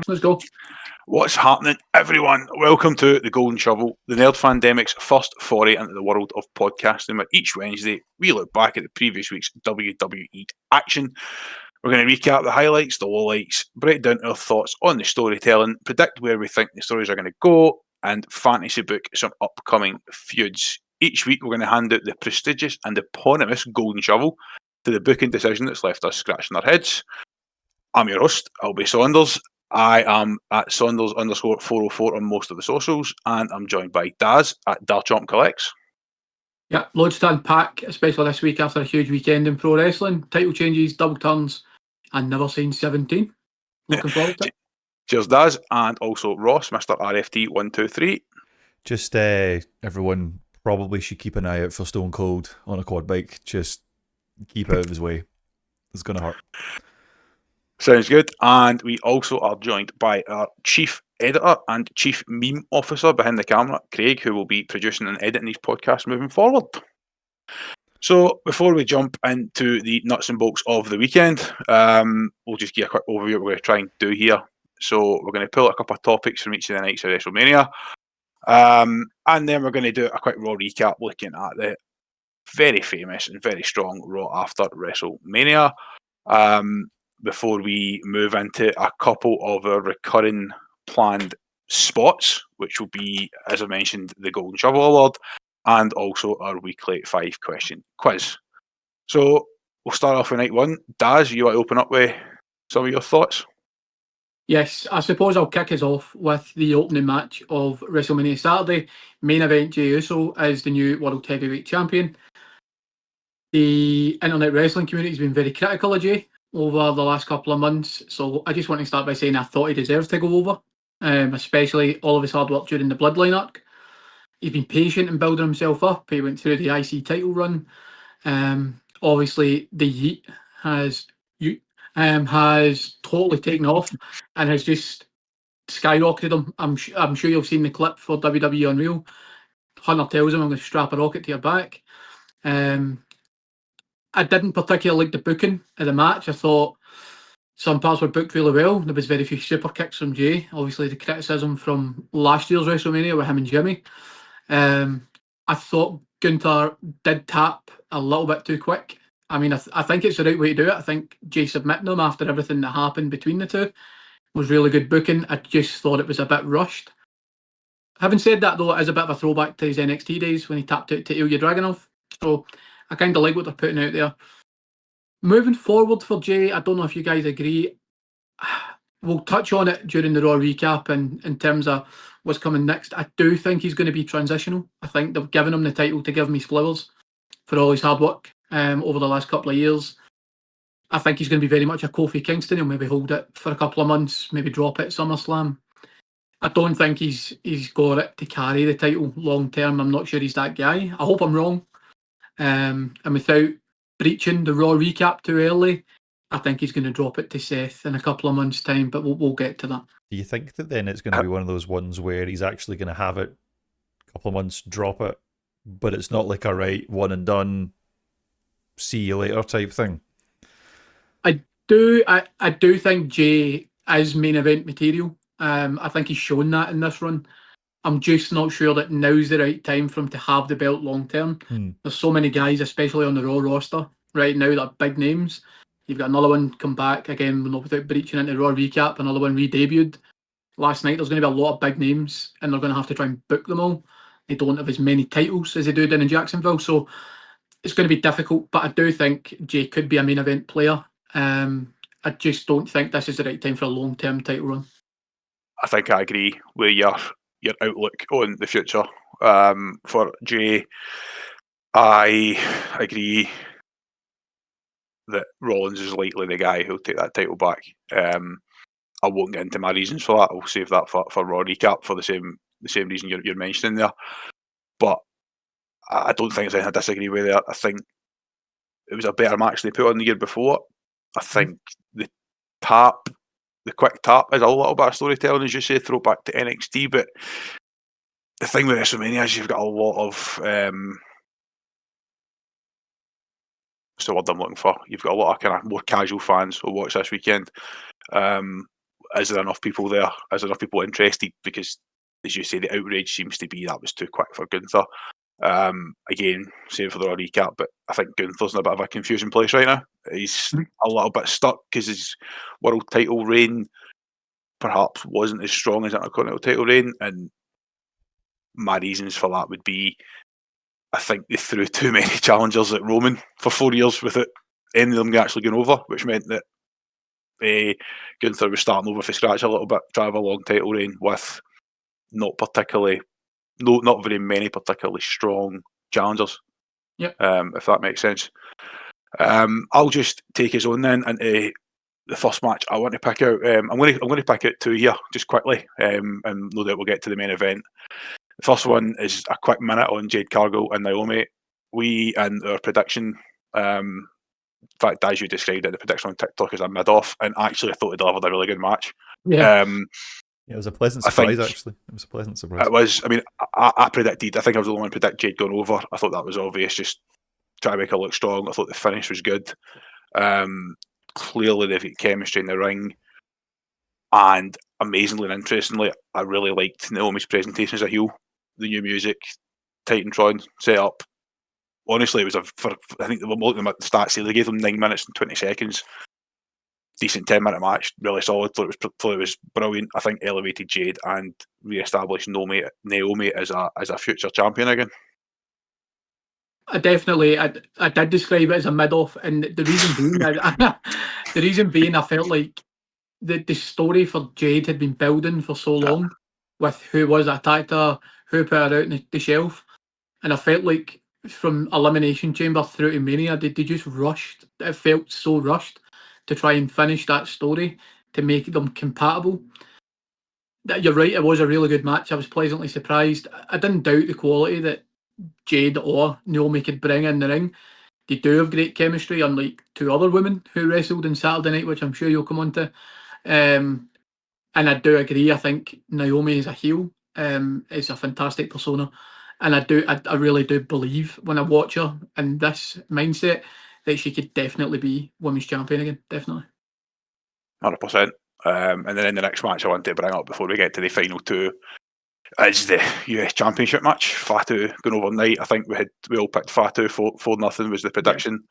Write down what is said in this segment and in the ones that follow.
Let's go. What's happening, everyone? Welcome to The Golden Shovel, the Nerd Fandemic's first foray into the world of podcasting, where each Wednesday we look back at the previous week's WWE action. We're going to recap the highlights, the lowlights, break down our thoughts on the storytelling, predict where we think the stories are going to go, and fantasy book some upcoming feuds. Each week we're going to hand out the prestigious and eponymous Golden Shovel to the booking decision that's left us scratching our heads. I'm your host, Albie Saunders. I am at Saunders_404 on most of the socials, and I'm joined by Daz at Darchomp Collects. Yeah, loads to unpack, especially this week after a huge weekend in pro wrestling. Title changes, double turns, and never seen 17. Looking forward to it. Cheers, Daz, and also Ross, Mr. RFT123. Just everyone probably should keep an eye out for Stone Cold on a quad bike. Just keep out of his way. It's going to hurt. Sounds good. And we also are joined by our chief editor and chief meme officer behind the camera, Craig, who will be producing and editing these podcasts moving forward. So before we jump into the nuts and bolts of the weekend, we'll just give a quick overview of what we're going to try and do here. So we're going to pull a couple of topics from each of the nights of WrestleMania. And then we're going to do a quick Raw recap looking at the very famous and very strong Raw after WrestleMania. Before we move into a couple of our recurring planned spots, which will be, as I mentioned, the Golden Shovel Award and also our weekly 5-question quiz. So we'll start off with night one. Daz, you want to open up with some of your thoughts? Yes, I suppose I'll kick us off with the opening match of WrestleMania Saturday. Main event, Jey Uso as the new World Heavyweight Champion. The internet wrestling community has been very critical of Jey over the last couple of months, so I just want to start by saying I thought he deserved to go over, especially all of his hard work during the Bloodline arc. He's been patient in building himself up. He went through the IC title run. Obviously, the Yeet has totally taken off and has just skyrocketed him. I'm sure you've seen the clip for WWE Unreal. Hunter tells him, "I'm going to strap a rocket to your back." I didn't particularly like the booking of the match. I thought some parts were booked really well. There was very few super kicks from Jey. Obviously, the criticism from last year's WrestleMania with him and Jimmy. I thought Gunther did tap a little bit too quick. I mean, I think it's the right way to do it. I think Jey submitting him after everything that happened between the two was really good booking. I just thought it was a bit rushed. Having said that, though, it is a bit of a throwback to his NXT days when he tapped out to Ilya Dragunov. So I kind of like what they're putting out there. Moving forward for Jey, I don't know if you guys agree. We'll touch on it during the Raw recap and in terms of what's coming next. I do think he's going to be transitional. I think they've given him the title to give him his flowers for all his hard work over the last couple of years. I think he's going to be very much a Kofi Kingston. He'll maybe hold it for a couple of months, maybe drop it at SummerSlam. I don't think he's got it to carry the title long term. I'm not sure he's that guy. I hope I'm wrong. And without breaching the Raw recap too early, I think he's going to drop it to Seth in a couple of months' time, but we'll get to that. Do you think that then it's going to be one of those ones where he's actually going to have it a couple of months, drop it, but it's not like a right one and done, see you later type thing? I do think Jey is main event material. I think he's shown that in this run. I'm just not sure that now's the right time for him to have the belt long term. There's so many guys, especially on the Raw roster right now, that are big names. You've got another one come back again, without breaching into Raw recap. Another one re-debuted last night. There's going to be a lot of big names, and they're going to have to try and book them all. They don't have as many titles as they do down in Jacksonville, so it's going to be difficult. But I do think Jey could be a main event player. I just don't think this is the right time for a long-term title run. I think I agree with your outlook on the future for Jey. I agree that Rollins is likely the guy who'll take that title back. I won't get into my reasons for that. I'll save that for Raw recap for the same reason you're mentioning there. But I don't think there's anything I disagree with there. I think it was a better match they put on the year before. I think the quick tap is a little bit of storytelling, as you say, throw back to NXT. But the thing with WrestleMania is you've got a lot of what's the word I'm looking for? You've got a lot of kind of more casual fans who watch this weekend. Is there enough people there? Is there enough people interested? Because, as you say, the outrage seems to be that was too quick for Gunther. Again, same for the Raw recap, but I think Gunther's in a bit of a confusing place right now. He's a little bit stuck because his world title reign perhaps wasn't as strong as an Intercontinental title reign, and my reasons for that would be, I think they threw too many challengers at Roman for 4 years without any of them actually going over, which meant that Gunther was starting over from scratch a little bit, trying to have a long title reign with not very many particularly strong challengers. Yep. If that makes sense. I'll just take his own then into the first match I want to pick out. I'm going to pick out two here just quickly, and no doubt we'll get to the main event. The first one is a quick minute on Jade Cargill and Naomi. We, in our prediction, in fact, as you described it, the prediction on TikTok is a mid-off, and actually I thought it delivered a really good match. Yeah. Yeah, it was a pleasant surprise, actually. It was a pleasant surprise. It was. I mean, I predicted, I think I was the only one to predict Jade going over. I thought that was obvious, just trying to make her look strong. I thought the finish was good. Clearly, they've got chemistry in the ring. And amazingly and interestingly, I really liked Naomi's presentation as a heel. The new music, Titantron set up. Honestly, it was I think they were looking at the stats here. They gave them 9 minutes and 20 seconds. Decent 10-minute match, really solid. Thought it was brilliant. I think elevated Jade and re-established Naomi as a future champion again. I did describe it as a mid-off, and the reason being, I felt like the story for Jade had been building for so long with who was attacked her, who put her out on the shelf, and I felt like from Elimination Chamber through to Mania, they just rushed. It felt so rushed to try and finish that story to make them compatible. You're right, it was a really good match. I was pleasantly surprised. I didn't doubt the quality that Jade or Naomi could bring in the ring. They do have great chemistry, unlike two other women who wrestled on Saturday night, which I'm sure you'll come on to. And I do agree. I think Naomi as a heel is a fantastic persona, and I really do believe when I watch her in this mindset that she could definitely be women's champion again. Definitely. 100%. And then in the next match I want to bring up before we get to the final two is the US Championship match. Fatu going overnight. I think we all picked Fatu 4-0 was the prediction.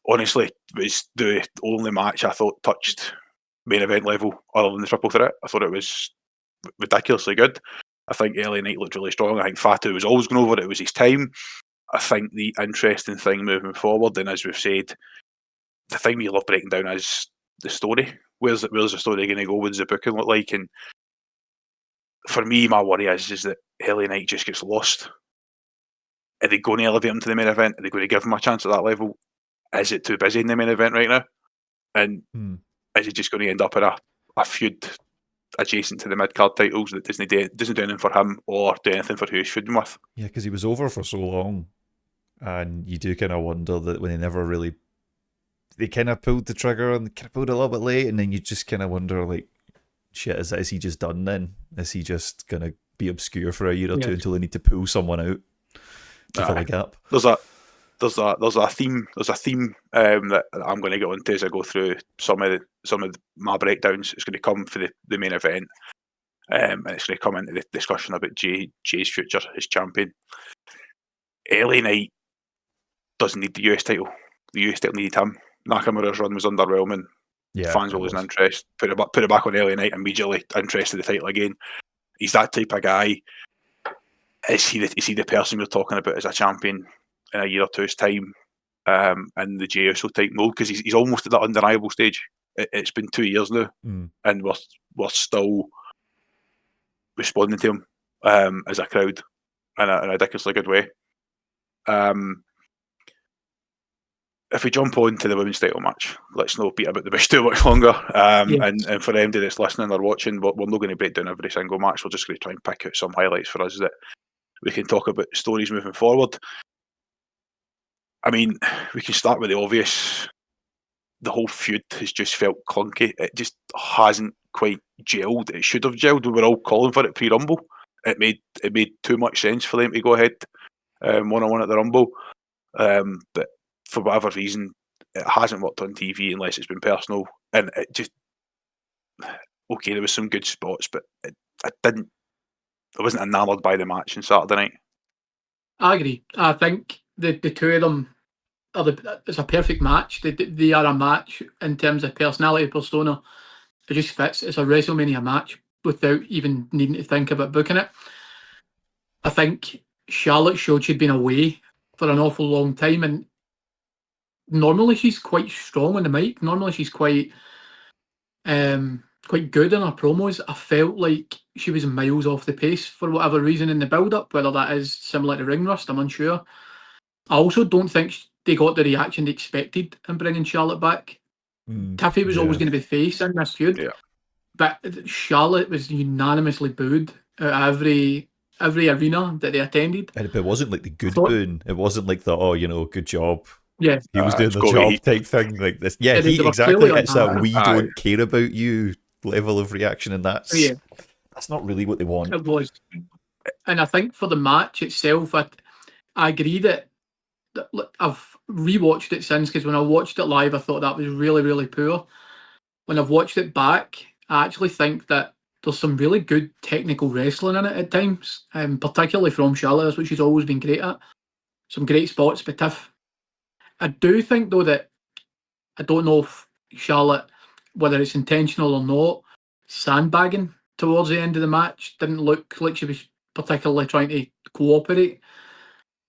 Honestly, it was the only match I thought touched main event level other than the triple threat. I thought it was ridiculously good. I think LA Knight looked really strong. I think Fatu was always going over. It was his time. I think the interesting thing moving forward, and as we've said, the thing we love breaking down is the story. Where's the story going to go? What's the booking look like? And for me, my worry is that LA Knight just gets lost. Are they going to elevate him to the main event? Are they going to give him a chance at that level? Is it too busy in the main event right now? And is he just going to end up in a feud adjacent to the mid-card titles that doesn't do anything for him or do anything for who he's feuding with? Yeah, because he was over for so long. And you do kind of wonder that when they kind of pulled the trigger and kind of pulled it a little bit late, and then you just kind of wonder, like, shit, is he just done then? Is he just going to be obscure for a year or two until they need to pull someone out to fill a gap? There's a theme that I'm going to get onto as I go through some of my breakdowns. It's going to come for the main event, and it's going to come into the discussion about Jay's future as champion. LA Knight doesn't need the US title. The US title needed him. Nakamura's run was underwhelming. Yeah, fans were losing interest. Put it back on LA Knight, immediately interested in the title again. He's that type of guy. Is he the person we're talking about as a champion in a year or two's time, in the Jey Uso type mold? Because he's almost at that undeniable stage. It's been 2 years now, and we're still responding to him as a crowd in a ridiculously good way. If we jump on to the women's title match, let's not beat about the bush too much longer. And for anybody that's listening or watching, we're not going to break down every single match. We're just going to try and pick out some highlights for us that we can talk about stories moving forward. I mean, we can start with the obvious. The whole feud has just felt clunky. It just hasn't quite gelled. It should have gelled. We were all calling for it pre-Rumble. It made too much sense for them to go ahead 1-on-1 at the Rumble. But for whatever reason, it hasn't worked on TV unless it's been personal, and it just okay. There was some good spots, but I wasn't enamoured by the match on Saturday night. I agree. I think the two of them it's a perfect match. They are a match in terms of personality persona. It just fits. It's a WrestleMania match without even needing to think about booking it. I think Charlotte showed she'd been away for an awful long time, and normally she's quite strong on the mic. Normally she's quite good in her promos. I felt like she was miles off the pace for whatever reason in the build-up. Whether that is similar to ring rust, I'm unsure. I also don't think they got the reaction they expected in bringing Charlotte back. Tiffy was always going to be face in this feud, but Charlotte was unanimously booed at every arena that they attended. And it wasn't like the good booing. It wasn't like the good job. Yeah, he was doing the job type thing like this. Yeah, they were exactly. clearly It's a we don't care about you level of reaction, and that's not really what they want. It was, and I think for the match itself, I agree that I've rewatched it since, because when I watched it live, I thought that was really, really poor. When I've watched it back, I actually think that there's some really good technical wrestling in it at times, particularly from Charlotte, which she's always been great at. Some great spots, but Tiff. I do think, though, that I don't know if Charlotte, whether it's intentional or not, sandbagging towards the end of the match didn't look like she was particularly trying to cooperate.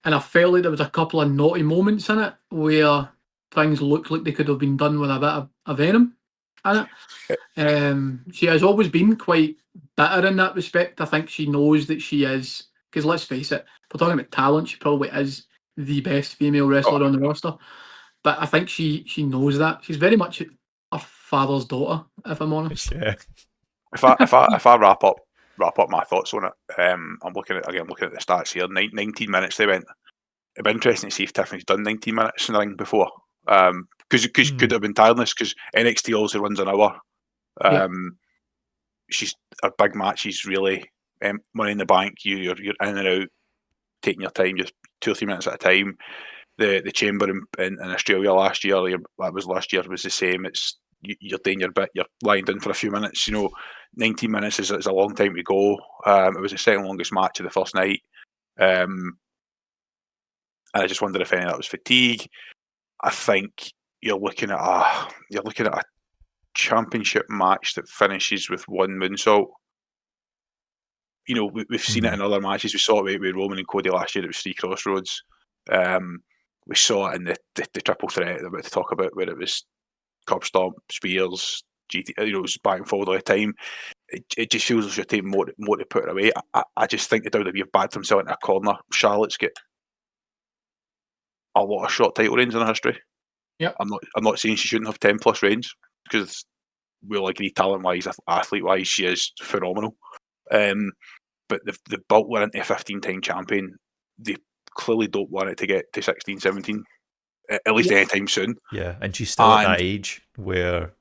And I felt like there was a couple of naughty moments in it where things looked like they could have been done with a bit of venom in it. She has always been quite bitter in that respect. I think she knows that she is, because let's face it, if we're talking about talent, she probably is the best female wrestler on the roster. But I think she knows that. She's very much her father's daughter, if I'm honest. Yeah. If I wrap up my thoughts on it, I'm looking at the stats here. 19 minutes they went. It'd be interesting to see if Tiffany's done 19 minutes in the ring before. Because could have been tiredness, because NXT also runs an hour. She's a big match. She's really Money in the Bank. You're in and out, taking your time, just 2 or 3 minutes at a time. The chamber in Australia last year, was the same. It's you're doing your bit, you're lying down for a few minutes. 19 minutes is a long time to go. It was the second longest match of the first night. And I just wondered if any of that was fatigue. I think you're looking at a championship match that finishes with one moonsault. We've seen it in other matches. We saw it with Roman and Cody last year. It was 3 Crossroads. We saw it in the triple threat that we're about to talk about, where it was curb stomp, spears, GT. It was back and forward all the time. It just feels as you're taking more to put it away. I just think the WWE have backed themselves into a corner. Charlotte's got a lot of short title reigns in her history. Yep. I'm not saying she shouldn't have 10 plus reigns, because we'll agree talent wise, athlete wise, she is phenomenal. But the built her into a 15-time champion. They clearly don't want it to get to 16, 17, at least anytime soon. Yeah, and she's still at that age where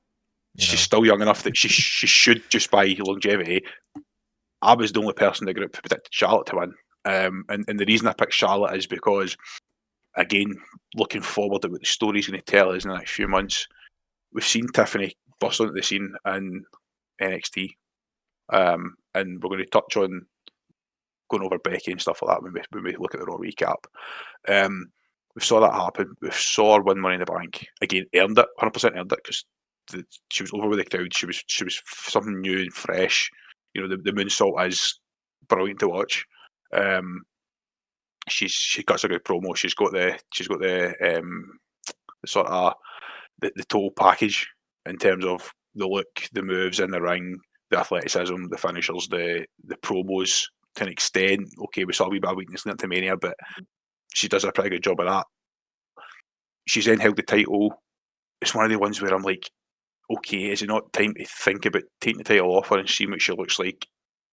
she's still young enough that she should, just by longevity. I was the only person in the group who predicted Charlotte to win. And the reason I picked Charlotte is because, again, looking forward to what the story's going to tell us in the next few months. We've seen Tiffany burst onto the scene in NXT. And we're going to touch on going over Becky and stuff like that when we look at the Raw recap. We saw that happen. We saw her win Money in the Bank. Again, earned it, 100% earned it, because she was over with the crowd. She was something new and fresh. The moonsault is brilliant to watch. She cuts a good promo. She's got the sort of the total package in terms of the look, the moves in the ring, the athleticism, the finishers, the promos to an extent. Okay, we saw a wee bit of weakness in it to Mania, but she does a pretty good job of that. She's then held the title. It's one of the ones where I'm like, okay, is it not time to think about taking the title off her and seeing what she looks like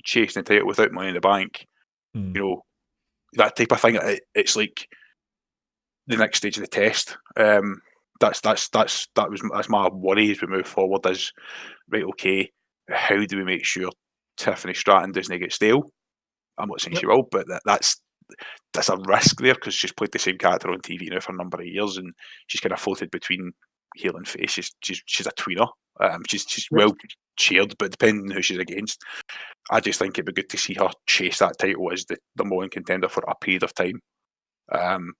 chasing the title without Money in the Bank? That type of thing. It's like the next stage of the test. That's my worry as we move forward. Is right. Okay, how do we make sure Tiffany Stratton doesn't get stale? I'm not saying she will, but that's that's a risk there because she's played the same character on TV now for a number of years, and she's kind of floated between heel and face. She's a tweener. She's well cheered, but depending on who she's against, I just think it'd be good to see her chase that title as the number one contender for a period of time. And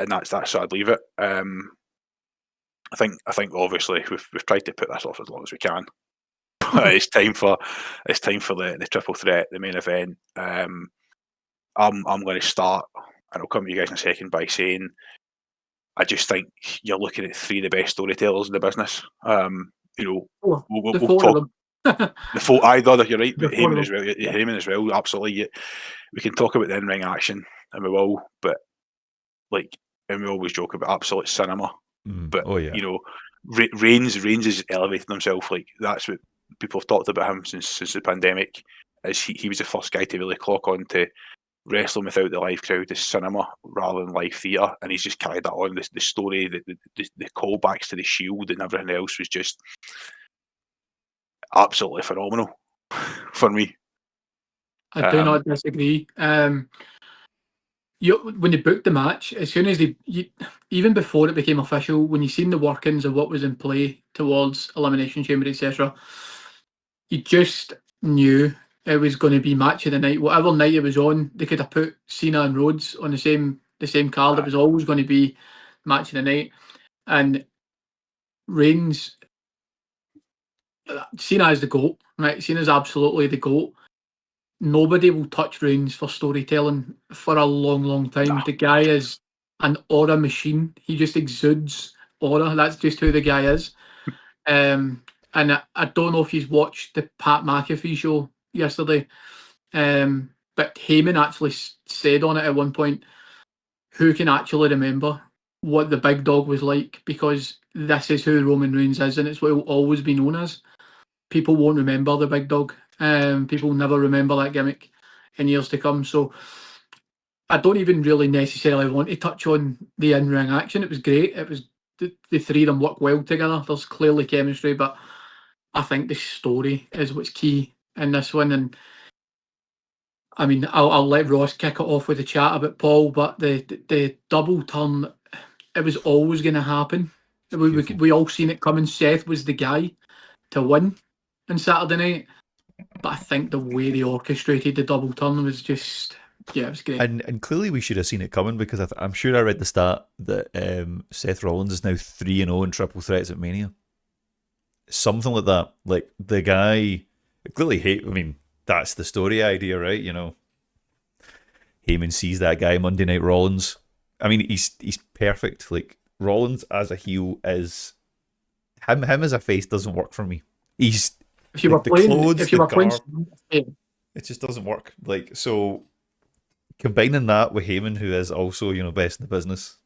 that's so I'd leave it. I think obviously we've tried to put this off as long as we can. it's time for the triple threat, the main event. I'm going to start, and I'll come to you guys in a second by saying I just think you're looking at three of the best storytellers in the business. We'll talk. The four, either you're right, but Heyman as well. Heyman as well, absolutely. We can talk about the in-ring action, and we will, but and we always joke about absolute cinema. But Reigns has elevated himself. That's what people have talked about him since the pandemic. As he was the first guy to really clock on to wrestling without the live crowd is cinema rather than live theatre, and he's just carried that on. The story, the callbacks to the Shield and everything else was just absolutely phenomenal for me. I do not disagree. When they booked the match, as soon as even before it became official, when you seen the workings of what was in play towards Elimination Chamber, etc., you just knew it was going to be match of the night. Whatever night it was on, they could have put Cena and Rhodes on the same card. It was always going to be match of the night. And Reigns, Cena is the GOAT, right? Cena's absolutely the GOAT. Nobody will touch Reigns for storytelling for a long, long time. The guy is an aura machine. He just exudes aura. That's just who the guy is. And I don't know if you've watched the Pat McAfee show yesterday, but Heyman actually said on it at one point, who can actually remember what the big dog was like? Because this is who Roman Reigns is, and it's what he'll always be known as. People won't remember the big dog. People will never remember that gimmick in years to come. So I don't even really necessarily want to touch on the in-ring action. It was great. It was the three of them work well together. There's clearly chemistry, but I think the story is what's key in this one. And I mean, I'll let Ross kick it off with the chat about Paul, but the double turn, it was always going to happen. We all seen it coming. Seth was the guy to win on Saturday night, but I think the way they orchestrated the double turn was just, it was great. And clearly we should have seen it coming because I'm sure I read the stat that Seth Rollins is now 3-0 in triple threats at Mania. Something like that. Like the guy clearly that's the story idea, right? Heyman sees that guy Monday Night Rollins. I mean, he's perfect. Like Rollins as a heel is him as a face doesn't work for me. He's if you were playing, it just doesn't work. Like, so combining that with Heyman, who is also best in the business.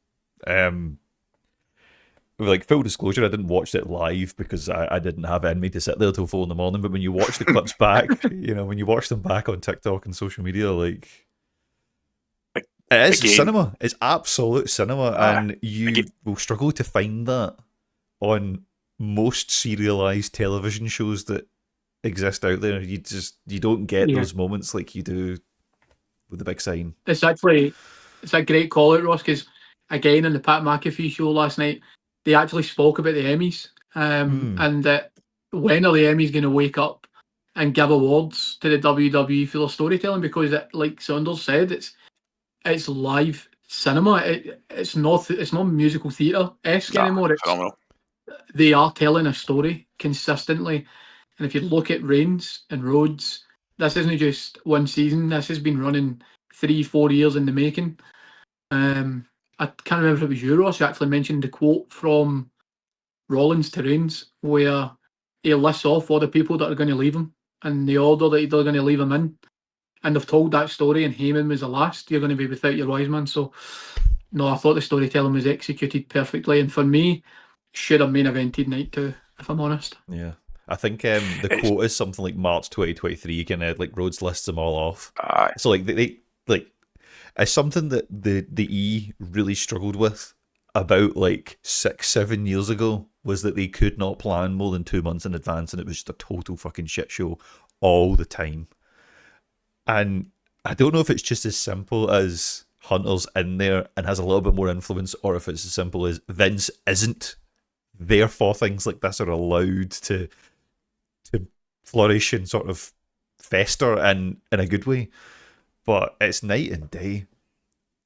Like, full disclosure, I didn't watch it live because I didn't have it in me to sit there till 4 a.m. But when you watch the clips back, when you watch them back on TikTok and social media, like, it is cinema. It's absolute cinema, and you will struggle to find that on most serialized television shows that exist out there. You don't get those moments like you do with the big sign. It's a great call out, Ross, because again in the Pat McAfee show last night, they actually spoke about the Emmys, and that when are the Emmys going to wake up and give awards to the WWE for their storytelling? Because like Saunders said, it's live cinema. It's not musical theatre-esque anymore. It's phenomenal. They are telling a story consistently, and if you look at Reigns and Rhodes, this isn't just one season. This has been running 3-4 years in the making. I can't remember if it was you, Ross, who actually mentioned the quote from Rollins to Reigns, where he lists off all the people that are going to leave him and the order that they're going to leave him in. And they've told that story, and Heyman was the last. You're going to be without your wise man. So, no, I thought the storytelling was executed perfectly. And for me, should have main evented night 2, if I'm honest. Yeah. I think the quote is something like March 2023, kind of like Rhodes lists them all off. So, like, they it's something that the E really struggled with about like 6-7 years ago, was that they could not plan more than 2 months in advance, and it was just a total fucking shit show all the time. And I don't know if it's just as simple as Hunter's in there and has a little bit more influence, or if it's as simple as Vince isn't. Therefore, things like this are allowed to flourish and sort of fester in a good way. But it's night and day.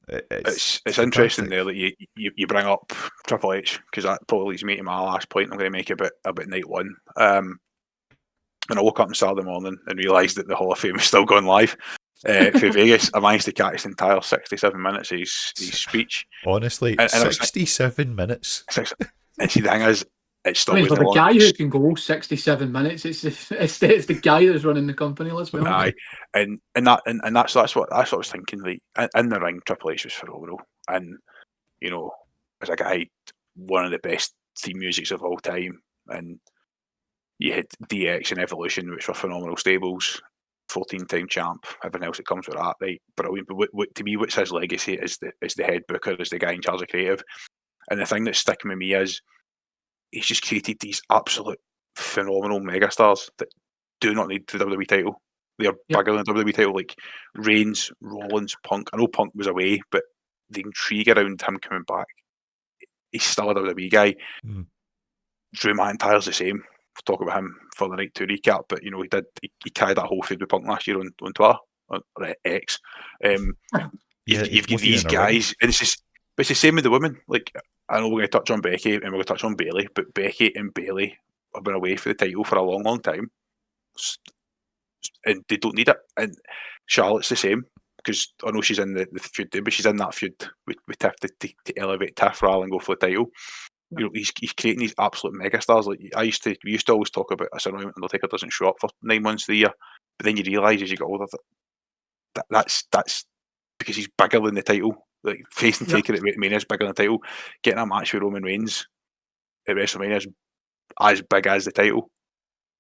It's interesting there that you bring up Triple H, because that probably leads me to my last point I'm going to make about night one. When I woke up on Saturday morning and realised that the Hall of Fame was still going live for Vegas, I managed to catch the entire 67 minutes of his speech. Honestly, and 67 minutes. And see, the thing is, it still I mean, wasn't for the long. guy who can go 67 minutes, it's the guy that's running the company. Let's be honest. Aye, and that's what I was thinking. Like in the ring, Triple H was phenomenal, and you know, as a guy, one of the best theme musics of all time, and you had DX and Evolution, which were phenomenal stables. 14-time champ, everything else that comes with that, right? Brilliant. But to me, what's his legacy is the head booker, is the guy in charge of creative. And the thing that's sticking with me is he's just created these absolute phenomenal megastars that do not need the WWE title. They're bigger than the WWE title, like Reigns, Rollins, Punk. I know Punk was away, but the intrigue around him coming back, he's still a WWE guy. Drew McIntyre's the same. We'll talk about him for the night 2 recap, but you know, he carried that whole feud with Punk last year on Twitter, or X. You've got these guys, and it's the same with the women. Like, I know we're going to touch on Becky and we're going to touch on Bayley, but Becky and Bayley have been away for the title for a long, long time, and they don't need it. And Charlotte's the same, because I know she's in the feud, but she's in that feud with Tiff to elevate Tiff rather than go for the title. You know, he's creating these absolute megastars. Like we used to always talk about it's annoying when Undertaker doesn't show up for 9 months of the year, but then you realise as you get older that that's because he's bigger than the title. Like facing Taker at WrestleMania is bigger than the title. Getting a match with Roman Reigns at WrestleMania is as big as the title.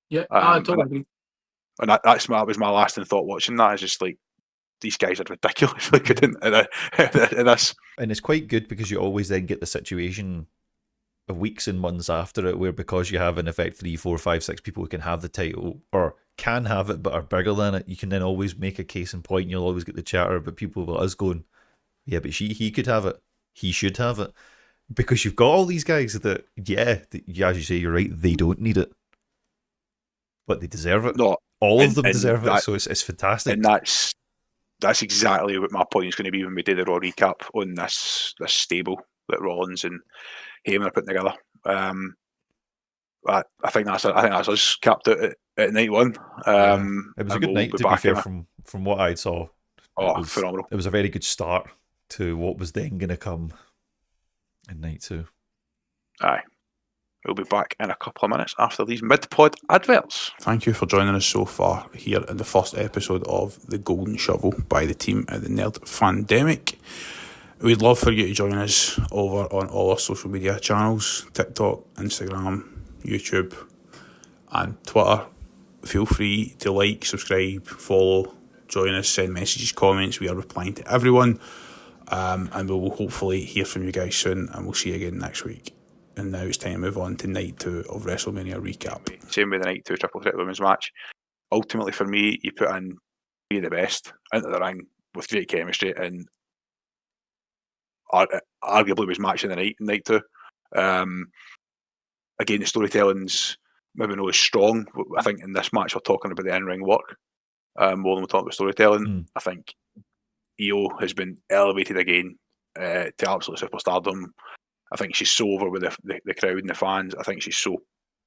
Yeah, I totally agree. And that was my lasting thought watching that. Is just like, these guys are ridiculous. Like, and it's quite good because you always then get the situation of weeks and months after it where, because you have in effect 3, 4, 5, 6 people who can have the title or can have it but are bigger than it, you can then always make a case in point, and you'll always get the chatter about people like us going, yeah, but he could have it, he should have it, because you've got all these guys that as you say, you're right, they don't need it, but they deserve it. No, all of them deserve it, so it's fantastic. And that's exactly what my point is going to be when we do the Raw recap on this stable that Rollins and Heyman are putting together. I think that's us capped out at night one. It was a good night, to be fair, from what I saw. Phenomenal. It was a very good start to what was then going to come in night 2. Aye. We'll be back in a couple of minutes after these mid-pod adverts. Thank you for joining us so far here in the first episode of The Golden Shovel by the team at the Nerd Fandemic. We'd love for you to join us over on all our social media channels, TikTok, Instagram, YouTube, and Twitter. Feel free to like, subscribe, follow, join us, send messages, comments. We are replying to everyone. And we will hopefully hear from you guys soon, and we'll see you again next week. And now it's time to move on to night 2 of WrestleMania recap. Same with the night 2 triple threat women's match. Ultimately, for me, you put in 3 of the best into the ring with great chemistry, and arguably was match in the night 2. Again, the storytelling's maybe not as strong. I think in this match we're talking about the in-ring work more than we're talking about storytelling. I think Io has been elevated again to absolute superstardom. I think she's so over with the crowd and the fans. I think she's so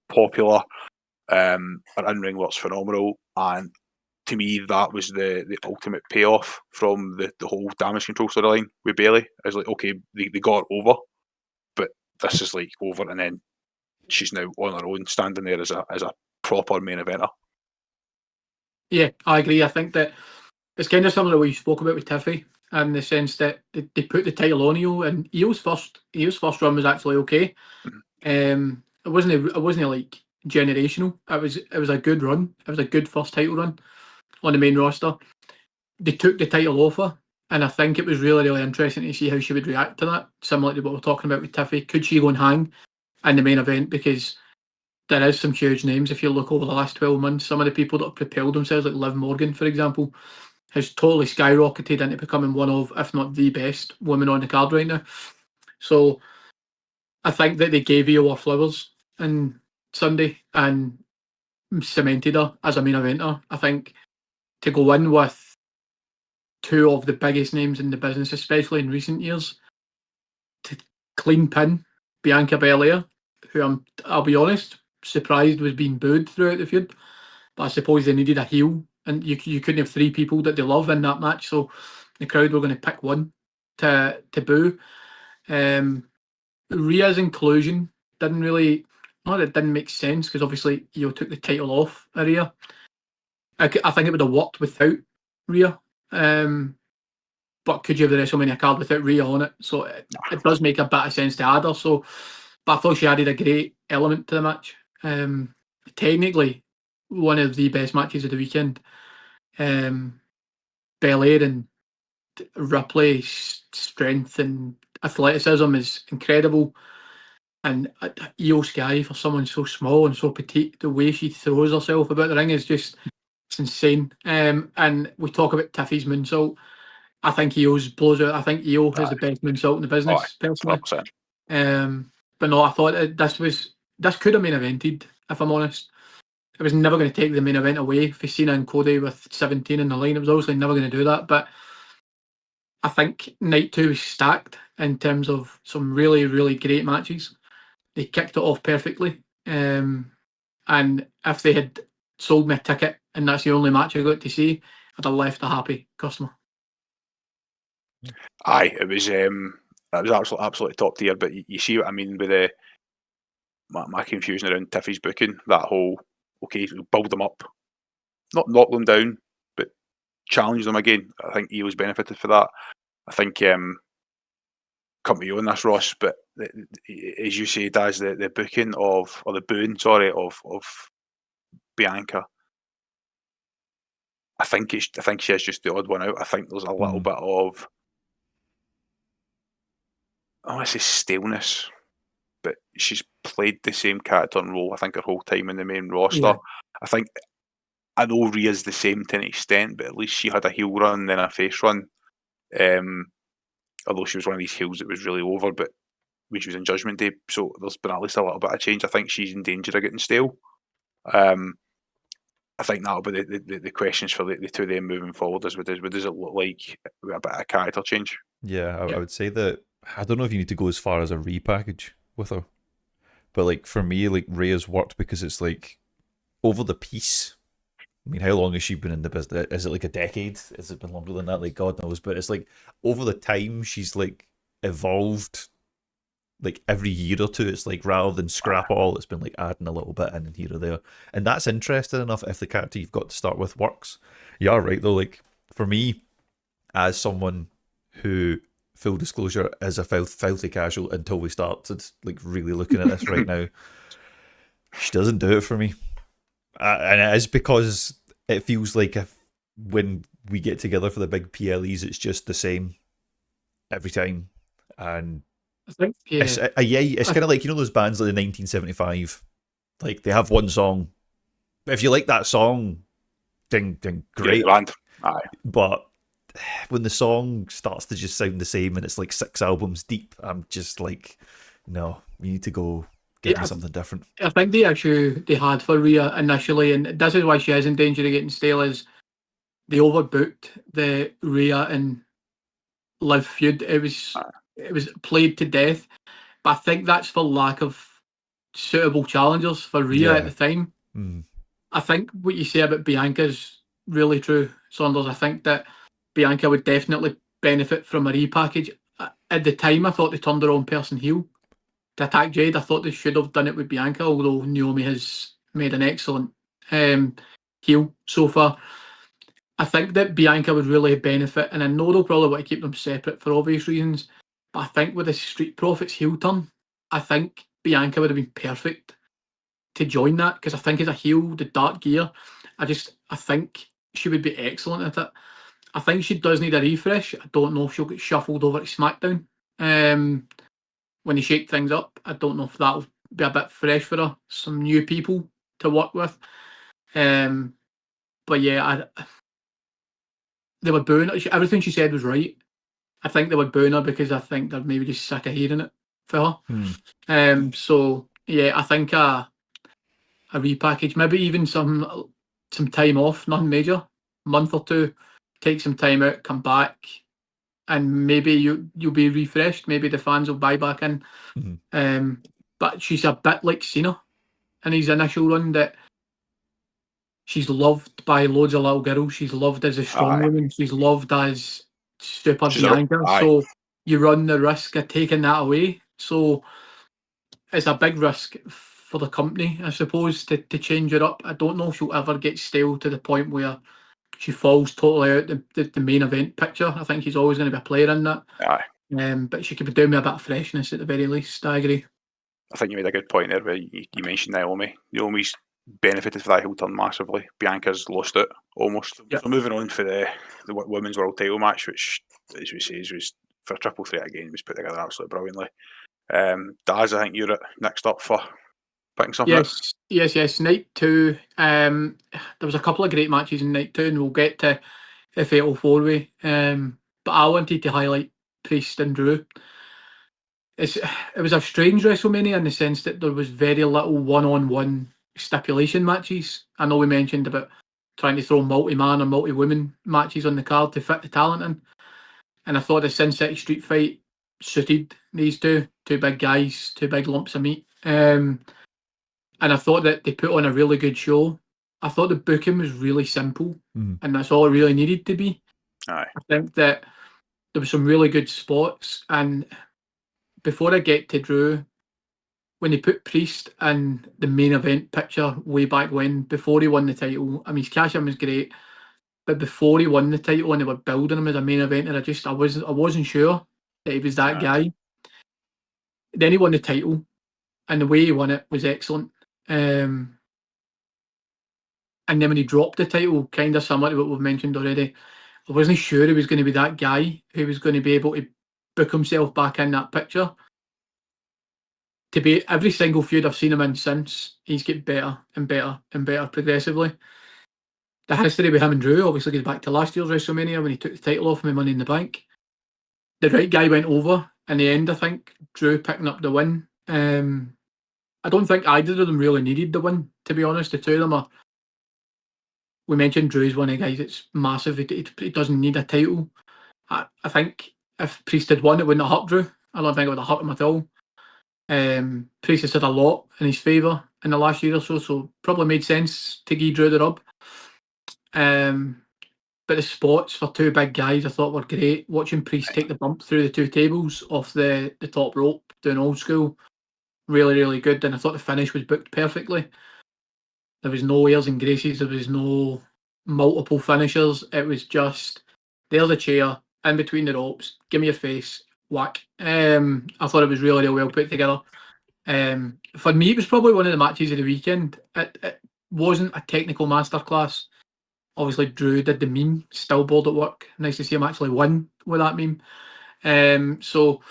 popular. Her in-ring work's phenomenal, and to me that was the ultimate payoff from the whole damage control storyline with Bayley. It's like, okay, they got her over, but this is like over, and then she's now on her own, standing there as a proper main eventer. Yeah, I agree. I think that it's kind of similar to what you spoke about with Tiffy, in the sense that they put the title on Io, and Io's first run was actually okay. It wasn't like generational. It was a good run. It was a good first title run on the main roster. They took the title off her, and I think it was really, really interesting to see how she would react to that. Similar to what we're talking about with Tiffy, could she go and hang in the main event? Because there is some huge names. If you look over the last 12 months, some of the people that have propelled themselves, like Liv Morgan, for example, has totally skyrocketed into becoming one of, if not the best women on the card right now. So I think that they gave Io her flowers on Sunday and cemented her as a main eventer. I think to go in with two of the biggest names in the business, especially in recent years, to clean pin Bianca Belair, who I'll be honest, surprised was being booed throughout the feud. But I suppose they needed a heel, and you couldn't have three people that they love in that match, so the crowd were going to pick one to boo. Rhea's inclusion didn't really, not that it didn't make sense, because obviously took the title off of Rhea. I think it would have worked without Rhea. But could you have the WrestleMania card without Rhea on it? So it does make a bit of sense to add her. So, but I thought she added a great element to the match. Technically, one of the best matches of the weekend. Belair and Ripley's strength and athleticism is incredible. And Io Sky, for someone so small and so petite, the way she throws herself about the ring is just it's insane. And we talk about Tiffy's moonsault. I think Io's blows out. I think Io has the best moonsault in the business, personally. 100%. But no, I thought this could have main evented, if I'm honest. It was never going to take the main event away for Cena and Cody with 17 in the line. It was obviously never going to do that. But I think night 2 was stacked in terms of some really, really great matches. They kicked it off perfectly. And if they had sold me a ticket and that's the only match I got to see, I'd have left a happy customer. Aye, it was absolutely top tier. But you see what I mean with my confusion around Tiffy's booking. That whole build them up, not knock them down, but challenge them again. I think Io's benefited for that. I think come to you on this, Ross, but as you say, Daz, the booking of or the booing, sorry, of Bianca. I think she is just the odd one out. I think there's a little bit of, I want to say staleness, but she's played the same character and role, I think, her whole time in the main roster. Yeah. I know Rhea's the same to an extent, but at least she had a heel run, then a face run. Although she was one of these heels that was really over, but when she was in Judgment Day, so there's been at least a little bit of change. I think she's in danger of getting stale. I think that'll be the questions for the two of them moving forward. What does it look like with a bit of character change? Yeah, I would say that I don't know if you need to go as far as a repackage with her, but like for me, like Rhea's worked because it's like over the piece. I mean, how long has she been in the business? Is it like a decade? Has it been longer than that? Like God knows, but it's like over the time she's like evolved. Like every year or two, it's like rather than scrap all, it's been like adding a little bit in and here or there, and that's interesting enough if the character you've got to start with works. You are right though. Like for me, as someone who, full disclosure, is a filthy casual until we started like really looking at this right now, she doesn't do it for me, and it is because it feels like if when we get together for the big PLEs, it's just the same every time, and I think, it's kind of like, you know, those bands like the 1975, like they have one song, but if you like that song, then great. Aye. But when the song starts to just sound the same and it's like 6 albums deep, I'm just like, no, you need to go give me something different. I think the issue they had for Rhea initially, and this is why she is in danger of getting stale, is they overbooked the Rhea and Liv feud. It was played to death, but I think that's for lack of suitable challengers for Rhea at the time. I think what you say about Bianca is really true, Saunders. I think that Bianca would definitely benefit from a repackage. At the time, I thought they turned their own person heel to attack Jade. I thought they should have done it with Bianca, although Naomi has made an excellent heel so far. I think that Bianca would really benefit, and I know they'll probably want to keep them separate for obvious reasons, but I think with the Street Profits heel turn, I think Bianca would have been perfect to join that, because I think as a heel, the dark gear, I think she would be excellent at it. I think she does need a refresh. I don't know if she'll get shuffled over to SmackDown when they shake things up. I don't know if that'll be a bit fresh for her, some new people to work with. But yeah, they were booing her. Everything she said was right. I think they were booing her because I think they're maybe just sick of hearing it for her. So yeah, I think a repackage, maybe even some time off, nothing major, month or two, take some time out, come back, and maybe you'll be refreshed. Maybe the fans will buy back in. But she's a bit like Cena in his initial run, that she's loved by loads of little girls. She's loved as a strong woman. She's loved as Super Bianca. So you run the risk of taking that away. So it's a big risk for the company, I suppose, to change her up. I don't know if she'll ever get stale to the point where she falls totally out the main event picture. I think she's always going to be a player in that. But she could be doing me a bit of freshness at the very least. I agree. I think you made a good point there where you mentioned Naomi. Naomi's benefited for that heel turn massively. Bianca's lost it almost. Yep. So moving on for the women's world title match, which, as we say, was for a triple threat again, was put together absolutely brilliantly. Daz, I think you're next up for picking something out. Yes. Night 2. There was a couple of great matches in Night 2, and we'll get to the Fatal 4-Way. But I wanted to highlight Priest and Drew. It was a strange WrestleMania in the sense that there was very little one-on-one stipulation matches. I know we mentioned about trying to throw multi-man or multi-woman matches on the card to fit the talent in. And I thought the Sin City Street Fight suited these two big guys, two big lumps of meat. And I thought that they put on a really good show. I thought the booking was really simple, and that's all it really needed to be. Aye. I think that there were some really good spots, and before I get to Drew, when they put Priest in the main event picture way back when, before he won the title, I mean, his cash in was great, but before he won the title and they were building him as a main eventer, I wasn't sure that he was that guy. Then he won the title, and the way he won it was excellent. And then when he dropped the title, kind of similar to what we've mentioned already, I wasn't sure he was going to be that guy who was going to be able to book himself back in that picture. To be every single feud I've seen him in since, he's get better and better and better progressively. The history with him and Drew obviously goes back to last year's WrestleMania when he took the title off him in Money in the Bank. The right guy went over in the end, I think. Drew picking up the win. I don't think either of them really needed the win, to be honest. The two of them are. We mentioned Drew's one of the guys that's massive. He doesn't need a title. I think if Priest had won, it wouldn't have hurt Drew. I don't think it would have hurt him at all. Priest has had a lot in his favour in the last year or so probably made sense to give Drew the rub. But the spots for two big guys I thought were great. Watching Priest take the bump through the two tables off the top rope, doing old school, really, really good. And I thought the finish was booked perfectly. There was no airs and graces, there was no multiple finishers. It was just, there's a chair, in between the ropes, give me your face, whack. I thought it was really, really well put together. For me, it was probably one of the matches of the weekend. It wasn't a technical masterclass. Obviously, Drew did the meme, still bored at work. Nice to see him actually win with that meme. So,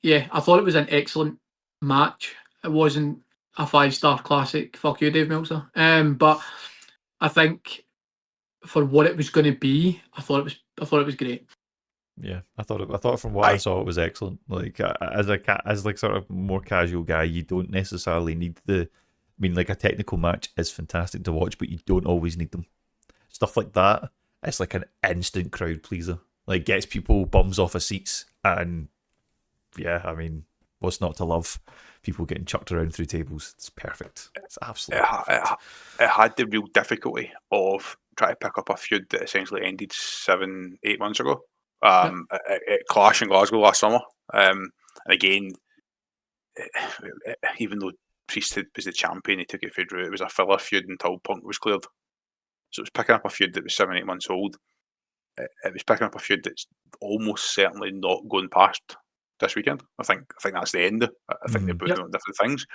yeah, I thought it was an excellent match. It wasn't a 5-star classic. Fuck you, Dave Meltzer. But I think for what it was going to be, I thought it was great. Yeah, I thought from what I saw it was excellent. Like as like sort of more casual guy, you don't necessarily need like a technical match is fantastic to watch, but you don't always need them. Stuff like that, it's like an instant crowd pleaser. Like gets people bums off of seats, and yeah, I mean, what's not to love? People getting chucked around through tables. It's perfect. It's absolutely perfect. It had the real difficulty of trying to pick up a feud that essentially ended 7-8 months ago. At Clash in Glasgow last summer. And again, even though Priest was the champion, he took it for Drew. It was a filler feud until Punk was cleared. So it was picking up a feud that was 7-8 months old. It was picking up a feud that's almost certainly not going past this weekend. I think that's the end. I think they're putting on different things.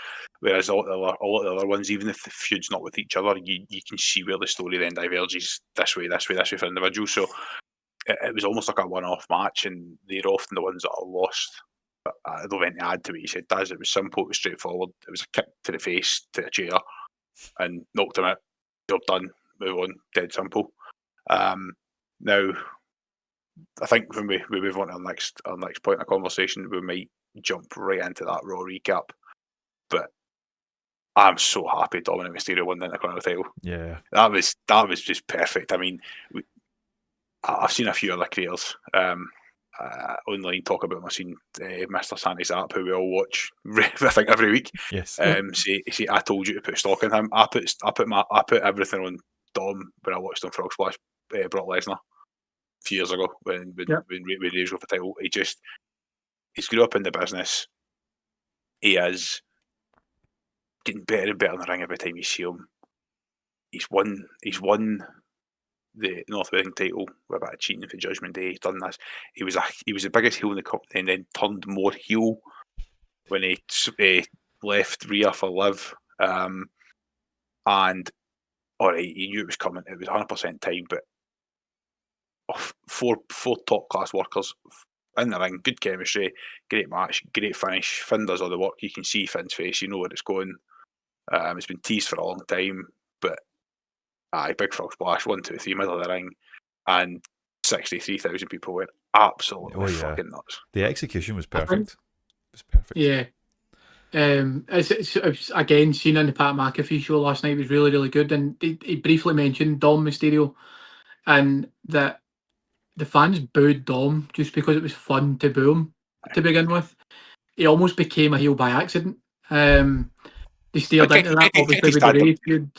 Whereas all the other ones, even if the feud's not with each other, you can see where the story then diverges this way for individuals. So it was almost like a one-off match, and they're often the ones that are lost. But I don't have anything to add to what you said, Daz. It was simple, it was straightforward. It was a kick to the face, to a chair, and knocked him out. Job done, move on, dead simple. Now, I think when we move on to our next point of conversation, we might jump right into that Raw recap. But I'm so happy Dominic Mysterio won the Intercontinental title. Yeah. That was just perfect. I mean, I've seen a few other creators online talk about them. I've seen Mr. Santi's app, who we all watch, I think, every week. Yes. Say, I told you to put stock in him. I put everything on Dom when I watched him Frog Splash Brock Lesnar a few years ago when we raised with the title. He's grew up in the business. He is getting better and better in the ring every time you see him. He's won the North American title with a bit of cheating for Judgment Day. He's done this. He was the biggest heel in the company, and then turned more heel when he left Rhea for Liv. And all right, he knew it was coming. It was 100% time, but four top class workers in the ring, good chemistry, great match, great finish. Finn does all the work. You can see Finn's face. You know where it's going. It's been teased for a long time, but big frog splash, 1, 2, 3, middle of the ring, and 63,000 people were absolutely fucking nuts. The execution was perfect. It was perfect. Yeah. It's again seen in the Pat McAfee show last night. It was really, really good, and he briefly mentioned Dom Mysterio, and that the fans booed Dom just because it was fun to boo him to begin with. He almost became a heel by accident. They steered into that, obviously, with the Ray feud.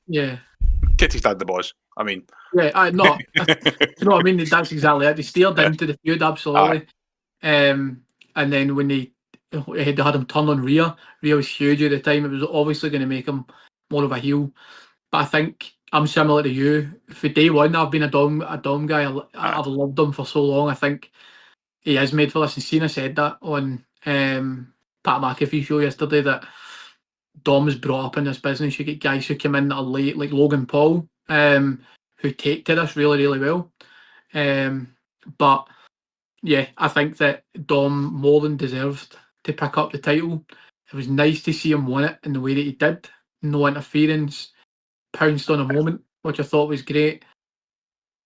Yeah. Kitty's dad the boss. I mean, yeah, no, you know what I mean. That's exactly it. They steered into the feud, absolutely. And then when they had him turn on Rhea was huge at the time. It was obviously going to make him more of a heel. But I think I'm similar to you. For day one, I've been a Dom guy. I've loved him for so long. I think he is made for this. And Cena said that on Pat McAfee show yesterday, that Dom is brought up in this business. You get guys who come in that are late, like Logan Paul, who take to this really, really well. But yeah, I think that Dom more than deserved to pick up the title. It was nice to see him win it in the way that he did. No interference, pounced on a moment, which I thought was great.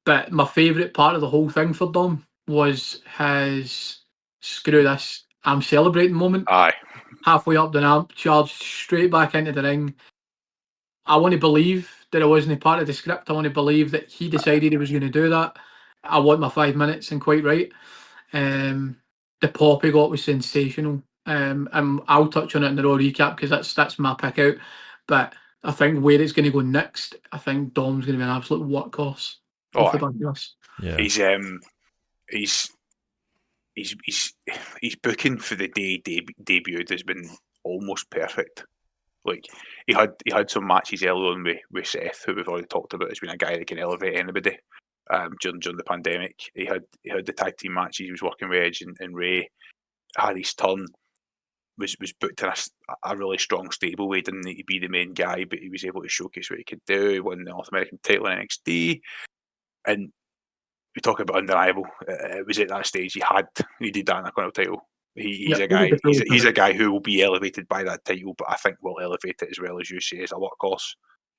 But my favourite part of the whole thing for Dom was his screw this, I'm celebrating moment. Aye. Halfway up the ramp, charged straight back into the ring. I want to believe that it wasn't part of the script. I want to believe that he decided he was going to do that. I want my 5 minutes, and quite right. The pop he got was sensational. And I'll touch on it in the Raw recap because that's my pick out. But I think where it's going to go next, I think Dom's going to be an absolute workhorse off the back of this. Yeah. He's booking for the day debuted has been almost perfect. Like he had some matches early on with Seth, who we've already talked about. Has been a guy that can elevate anybody. During the pandemic, he had the tag team matches. He was working with Edge and Ray. Had his turn. Was booked in a really strong stable way. He didn't need to be the main guy, but he was able to showcase what he could do. He won the North American title in NXT, and we talk about undeniable. It was at that stage he did that in a title. He's a guy who will be elevated by that title, but I think will elevate it as well, as you say, as a workhorse.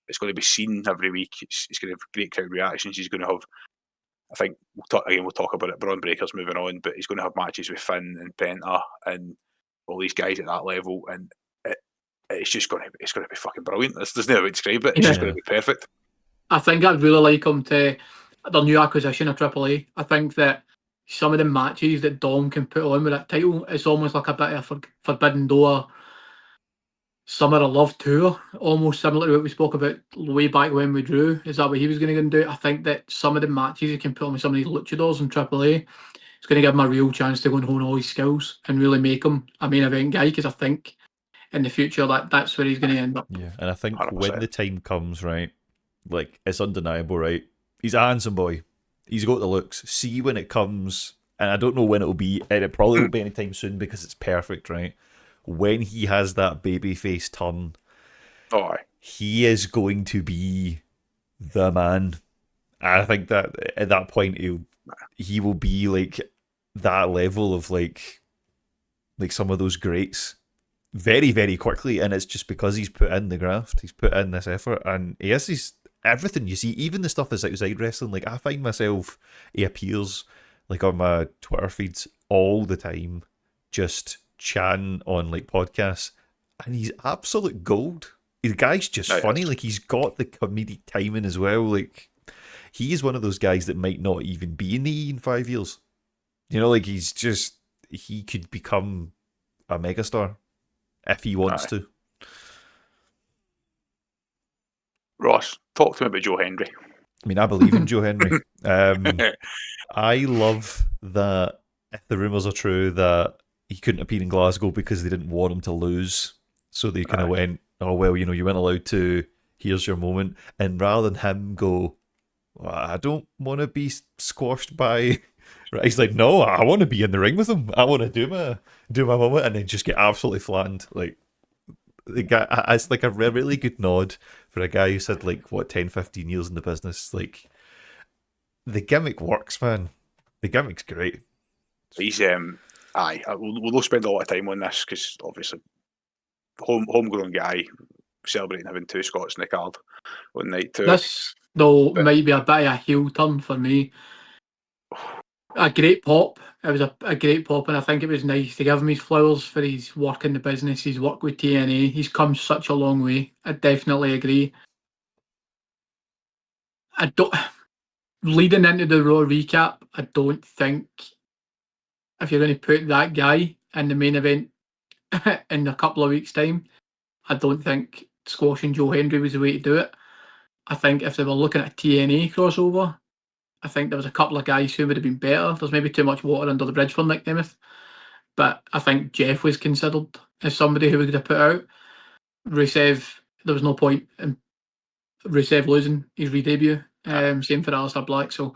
It's going to be seen every week. It's going to have great crowd reactions. He's going to have, I think we'll talk about it. Braun Breaker's moving on, but he's going to have matches with Finn and Penta and all these guys at that level, and it's going to be fucking brilliant. There's no way to describe it. It's just going to be perfect. I think I'd really like him to their new acquisition of AAA. I think that some of the matches that Dom can put on with that title, it's almost like a bit of a Forbidden Door Summer of Love tour, almost similar to what we spoke about way back when we drew. Is that what he was going to go and do? I think that some of the matches he can put on with some of these luchadors in AAA, it's going to give him a real chance to go and hone all his skills and really make him a main event guy, because I think in the future that's where he's going to end up. Yeah, and I think 100%. When the time comes, right, like, it's undeniable, right? He's a handsome boy. He's got the looks. See when it comes, and I don't know when it'll be, and it probably won't be anytime soon because it's perfect, right? When he has that babyface turn, he is going to be the man. I think that at that point he will be like that level of like some of those greats very, very quickly, and it's just because he's put in the graft, he's put in this effort, and he has everything you see, even the stuff that's outside wrestling. Like, I find myself, he appears like on my Twitter feeds all the time, just chatting on like podcasts, and he's absolute gold. The guy's just funny. Like, he's got the comedic timing as well. Like, he is one of those guys that might not even be in the E in 5 years. You know, like, he could become a megastar if he wants to. Ross, talk to me about Joe Hendry. I mean, I believe in Joe Henry. I love that if the rumours are true that he couldn't appear in Glasgow because they didn't want him to lose. So they kind of went, oh, well, you know, you weren't allowed to, here's your moment. And rather than him go, well, I don't want to be squashed by... Right, he's like, no, I want to be in the ring with him. I want to do my moment, and then just get absolutely flattened. Like, the guy, it's like a really good nod for a guy who's had like, what, 10, 15 years in the business. Like, the gimmick works, man. The gimmick's great. He's we'll not spend a lot of time on this because obviously homegrown guy celebrating having 2 Scots in the card on night 2. This though might be a bit of a heel turn for me. A great pop. It was a great pop, and I think it was nice to give him his flowers for his work in the business, his work with TNA. He's come such a long way. I definitely agree. I don't. Leading into the Raw recap, I don't think if you're going to put that guy in the main event in a couple of weeks' time, I don't think squashing Joe Hendry was the way to do it. I think if they were looking at a TNA crossover, I think there was a couple of guys who would have been better. There's maybe too much water under the bridge for Nick Nemeth, but I think Jeff was considered as somebody who we could have put out. Rusev, there was no point in Rusev losing his re-debut. Same for Aleister Black. So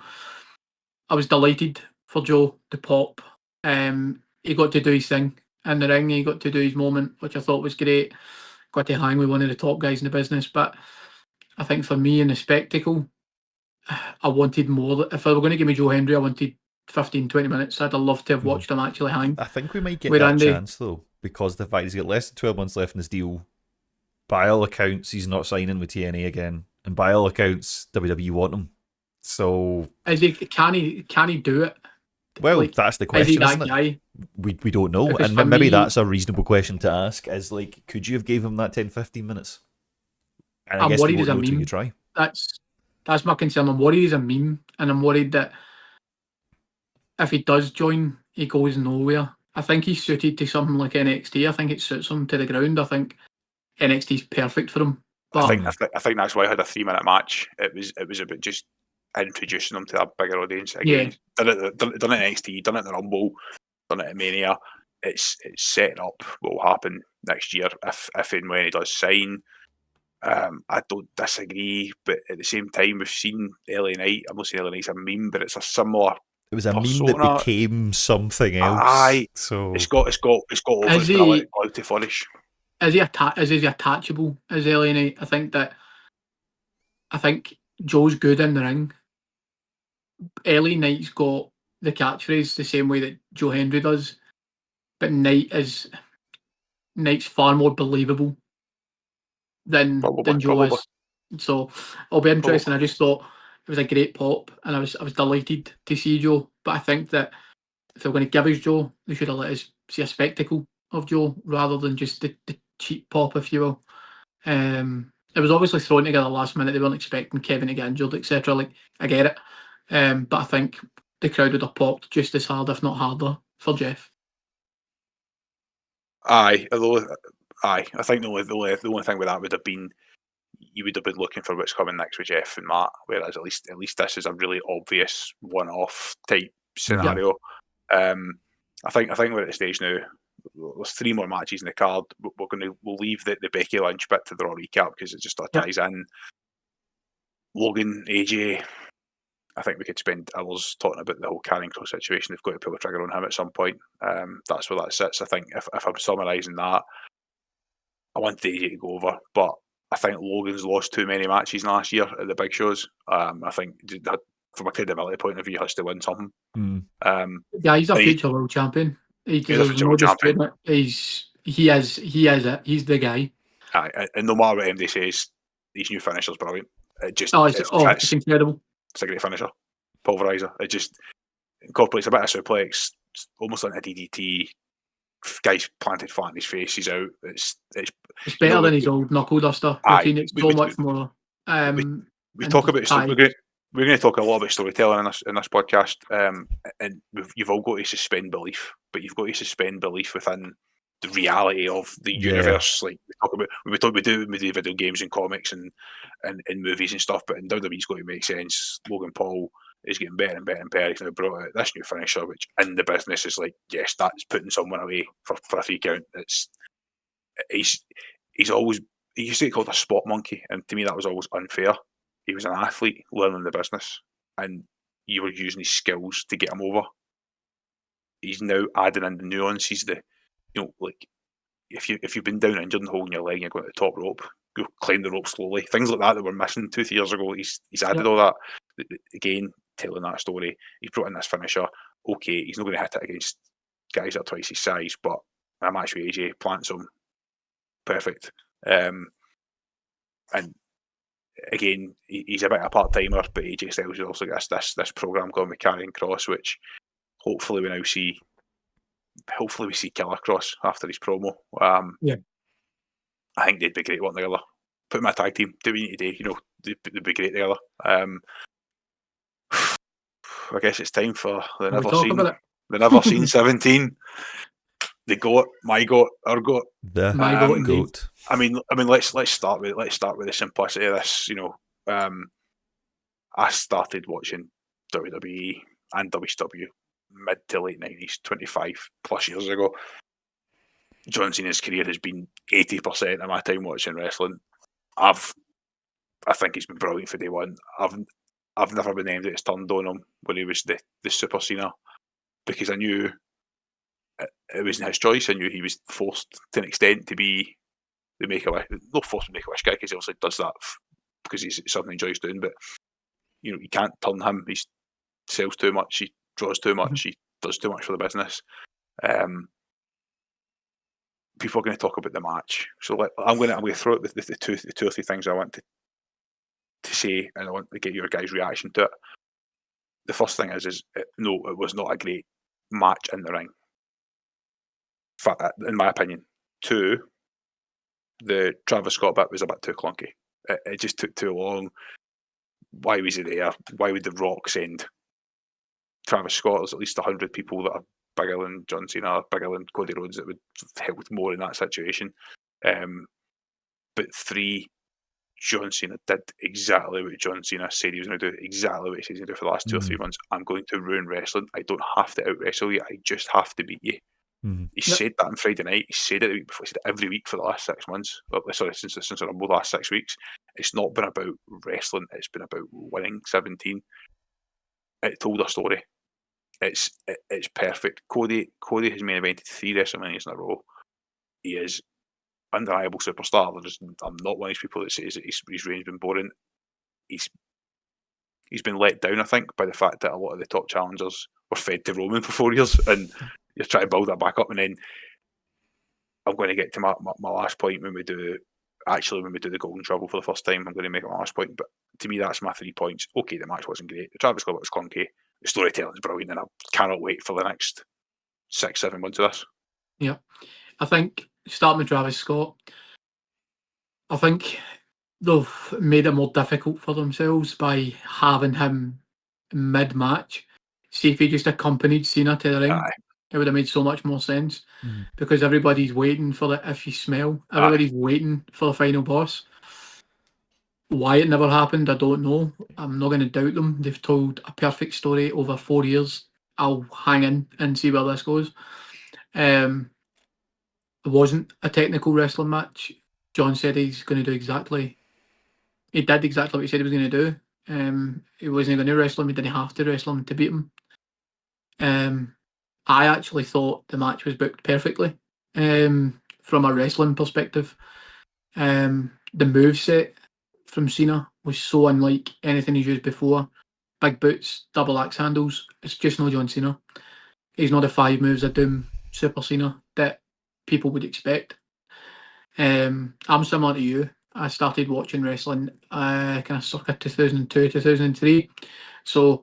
I was delighted for Joe to pop. He got to do his thing in the ring. He got to do his moment, which I thought was great. Got to hang with one of the top guys in the business. But I think for me in the spectacle, I wanted more. If I were going to give me Joe Hendry, I wanted 15, 20 minutes. I'd have loved to have watched him actually hang. I think we might get that chance, though, because the fact he's got less than 12 months left in his deal. By all accounts, he's not signing with TNA again. And by all accounts, WWE want him. So... Can he do it? Well, like, that's the question, is he isn't it? Guy? We don't know. Because and maybe that's a reasonable question to ask, is like, could you have gave him that 10, 15 minutes? And I guess worried as a meme. You try. That's my concern. I'm worried as a meme, and I'm worried that if he does join, he goes nowhere. I think he's suited to something like NXT. I think it suits him to the ground. I think NXT's perfect for him. But I think that's why I had a 3-minute match. It was about just introducing them to a bigger audience again. Yeah. Done it at NXT, done it at the Rumble, done it at Mania. It's setting up what will happen next year if and when he does sign. I don't disagree, but at the same time, we've seen LA Knight. I'm not saying LA Knight's a meme, but it's a similar. It was a persona. meme that became something else. Aye, so it's got over his ability to flourish. Is he attachable as LA Knight? I think Joe's good in the ring. LA Knight's got the catchphrase the same way that Joe Hendry does, but Knight's far more believable than Joe is. So it'll be interesting. I just thought it was a great pop, and I was delighted to see Joe. But I think that if they're going to give us Joe, they should have let us see a spectacle of Joe rather than just the cheap pop, if you will. It was obviously thrown together last minute. They weren't expecting Kevin to get injured, etc. Like, I get it. But I think the crowd would have popped just as hard, if not harder, for Jeff. I think the only thing with that would have been you would have been looking for what's coming next with Jeff and Matt, whereas at least this is a really obvious one-off type scenario. Yeah. I think we're at the stage now. There's 3 more matches in the card. We'll leave the Becky Lynch bit to the Raw recap because it just ties in. Logan, AJ. I think we could spend hours talking about the whole Karrion Kross situation. They've got to pull the trigger on him at some point. That's where that sits. I think if I'm summarising that, I want AJ to go over, but I think Logan's lost too many matches last year at the big shows. I think that from a credibility point of view, he has to win something. He's a future world champion. He's a future world champion. He is it. He's the guy. And no matter what MD says, these new finishers brilliant. It just it's fits. incredible. It's a great finisher. Pulverizer. It just incorporates a bit of suplex, almost like a DDT. Guy's planted flat in his face. He's out. It's better than his old knuckle duster. We've seen it so much more. We talk about we're going to talk a lot about storytelling in this podcast, and you've all got to suspend belief, but you've got to suspend belief within the reality of the universe. Like we do video games and comics and movies and stuff, but in WWE's got to make sense. Logan Paul is getting better and better and better. He's now brought out this new finisher, which in the business is like, yes, that's putting someone away for a 3 count. He's always, he used to get called a spot monkey, and to me that was always unfair. He was an athlete learning the business, and you were using his skills to get him over. He's now adding in the nuances, like if you've been down injured and holding your leg and you're going to the top rope, go climb the rope slowly. Things like that were missing 2-3 years ago. He's added all that. Again, telling that story. He's brought in this finisher. Okay, he's not going to hit it against guys that are twice his size, but in a match with AJ, plants him. Perfect. And again, he's a bit of a part-timer, but AJ Styles has also got this program called Karrion Kross, which hopefully we now see. Hopefully we see Killer Kross after his promo. I think they'd be great working together. Put them in a tag team. Do what you need to do. They'd be great together. I guess it's time for the never seen 17. The goat, my goat, our goat. My goat. I mean, let's start with the simplicity of this. I started watching WWE and WCW mid to late 90s, 25 plus years ago. John Cena's career has been 80% of my time watching wrestling. I think he's been brilliant for day one. I've never been aimed at turned on him when he was the Super Cena, because I knew it wasn't his choice. I knew he was forced to an extent to be the Make-A-Wish. Not forced to Make-A-Wish guy, because he also does that because he's something he enjoys doing. But you can't turn him. He sells too much. He draws too much. He does too much for the business. People are going to talk about the match, so I'm going to throw out the two or three things I want to say, and I want to get your guys' reaction to it. The first thing is no, it was not a great match in the ring, in my opinion. 2, the Travis Scott bit was a bit too clunky. It just took too long. Why was he there? Why would The Rock send Travis Scott? There's at least 100 people that are bigger than John Cena, bigger than Cody Rhodes, that would have helped more in that situation. But 3, John Cena did exactly what John Cena said he was going to do, exactly what he said he was going to do for the last 2 or 3 months. I'm going to ruin wrestling. I don't have to out-wrestle you. I just have to beat you. He said that on Friday night. He said it the week before. He said it every week for the last 6 months. Since the Rumble, the last 6 weeks. It's not been about wrestling. It's been about winning 17. It told a story. It's perfect. Cody has main evented 3 WrestleManias in a row. He is undeniable superstar. I'm not one of these people that says that his reign's been boring. He's been let down, I think, by the fact that a lot of the top challengers were fed to Roman for 4 years, and you're trying to build that back up. And then I'm going to get to my last point when we do the Golden Trouble for the first time. I'm going to make my last point, but to me, that's my 3 points. Okay, the match wasn't great. The Travis Scott was clunky. The storytelling is brilliant, and I cannot wait for the next 6-7 months of this. Yeah, I think starting with Travis Scott, I think they've made it more difficult for themselves by having him mid-match. See, if he just accompanied Cena to the ring, it would have made so much more sense, because everybody's waiting for the if you smell. Everybody's waiting for the final boss. Why it never happened, I don't know. I'm not going to doubt them. They've told a perfect story over 4 years. I'll hang in and see where this goes. It wasn't a technical wrestling match. John said he did exactly what he said he was going to do. He wasn't going to wrestle him. He didn't have to wrestle him to beat him. I actually thought the match was booked perfectly from a wrestling perspective. The moveset from Cena was so unlike anything he's used before. Big boots, double axe handles. It's just no John Cena. He's not the 5 moves of Doom Super Cena that people would expect. I'm similar to you. I started watching wrestling kind of circa 2002, 2003. So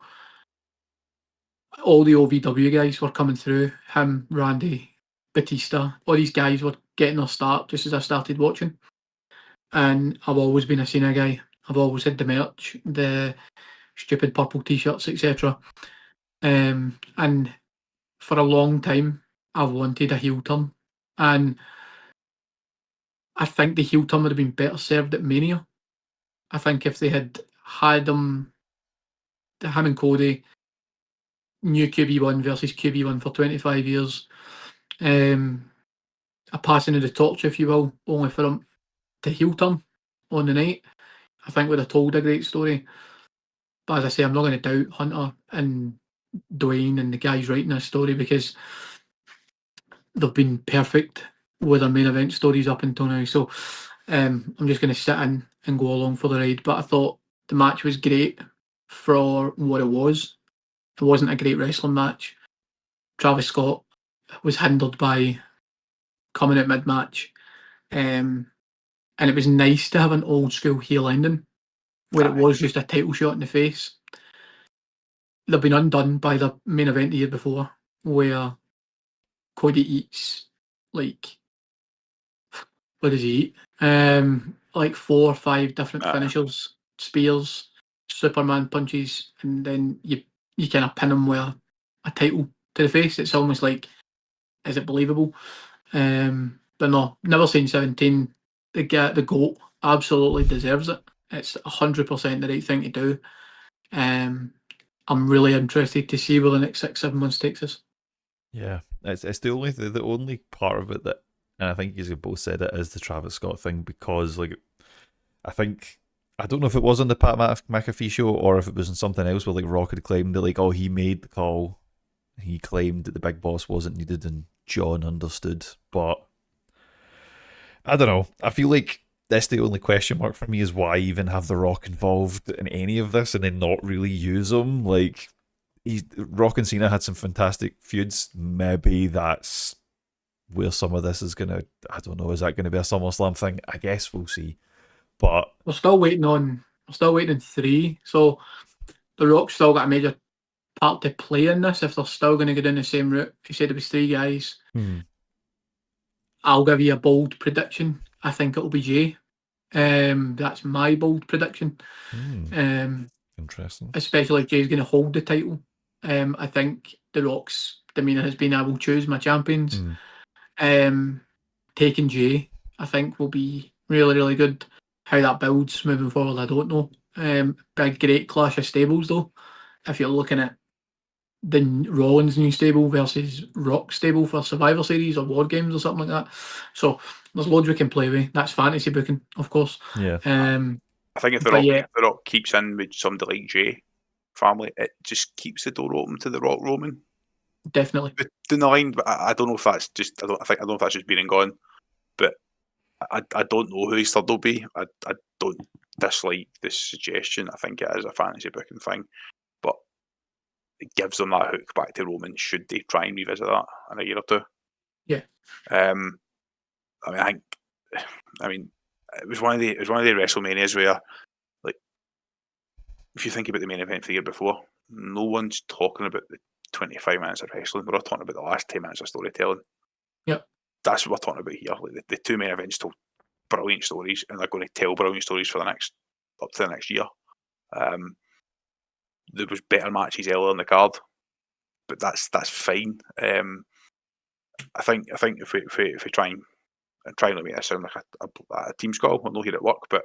all the OVW guys were coming through. Him, Randy, Batista, all these guys were getting their start just as I started watching. And I've always been a Cena guy. I've always had the merch, the stupid purple t-shirts, etc. And for a long time, I've wanted a heel turn. And I think the heel turn would have been better served at Mania. I think if they had had him and Cody, new QB1 versus QB1 for 25 years, a passing of the torch, if you will, only for him to heel turn on the night, I think would have told a great story. But as I say, I'm not going to doubt Hunter and Dwayne and the guys writing this story because they've been perfect with their main event stories up until now. So I'm just going to sit in and go along for the ride. But I thought the match was great for what it was. It wasn't a great wrestling match. Travis Scott was hindered by coming at mid-match. And it was nice to have an old school heel ending where it was just a title shot in the face. They've been undone by the main event the year before where Cody eats like, what does he eat? Like 4 or 5 different finishers, spears, Superman punches, and then you kind of pin him with a title to the face. It's almost like, is it believable? But no, never seen 17. The GOAT absolutely deserves it. It's 100% the right thing to do. I'm really interested to see where the next 6-7 months takes us. Yeah, it's the only part of it that, and I think you both said it, is the Travis Scott thing, because like I don't know if it was on the Pat McAfee show or if it was in something else where like Rock had claimed that like, oh, he made the call, he claimed that the big boss wasn't needed and John understood, but I don't know. I feel like that's the only question mark for me, is why even have The Rock involved in any of this and then not really use him? Like, Rock and Cena had some fantastic feuds. Maybe that's where some of this is gonna. I don't know. Is that going to be a SummerSlam thing? I guess we'll see. But We're still waiting on 3. So The Rock's still got a major part to play in this if they're still going to go down the same route. If you said it was 3 guys, I'll give you a bold prediction. I think it'll be Jay. That's my bold prediction. Interesting. Especially if Jay's going to hold the title. I think The Rock's demeanour has been, I will choose my champions. Taking Jay, I think, will be really, really good. How that builds moving forward, I don't know. Big, great clash of stables, though. If you're looking at the Rollins new stable versus Rock stable for Survivor Series or War Games or something like that. So there's loads we can play with. That's fantasy booking, of course. Yeah. I think if the Rock keeps in with somebody like Jay family, it just keeps the door open to the Rock Roman. Definitely. But down the line, I don't know if that's just I don't know if that's just been and gone. But I don't know who his third will be. I don't dislike this suggestion. I think it is a fantasy booking thing. But it gives them that hook back to Roman should they try and revisit that in a year or two. Yeah. I mean, it was one of the WrestleManias where, like, if you think about the main event for the year before, no one's talking about the 25 minutes of wrestling. We're all talking about the last 10 minutes of storytelling. Yep. That's what we're talking about here. Like the 2 main events told brilliant stories, and they're going to tell brilliant stories for up to the next year. There was better matches earlier in the card, but that's fine. I think if we try and not make this sound like a team score, we're not here at work, but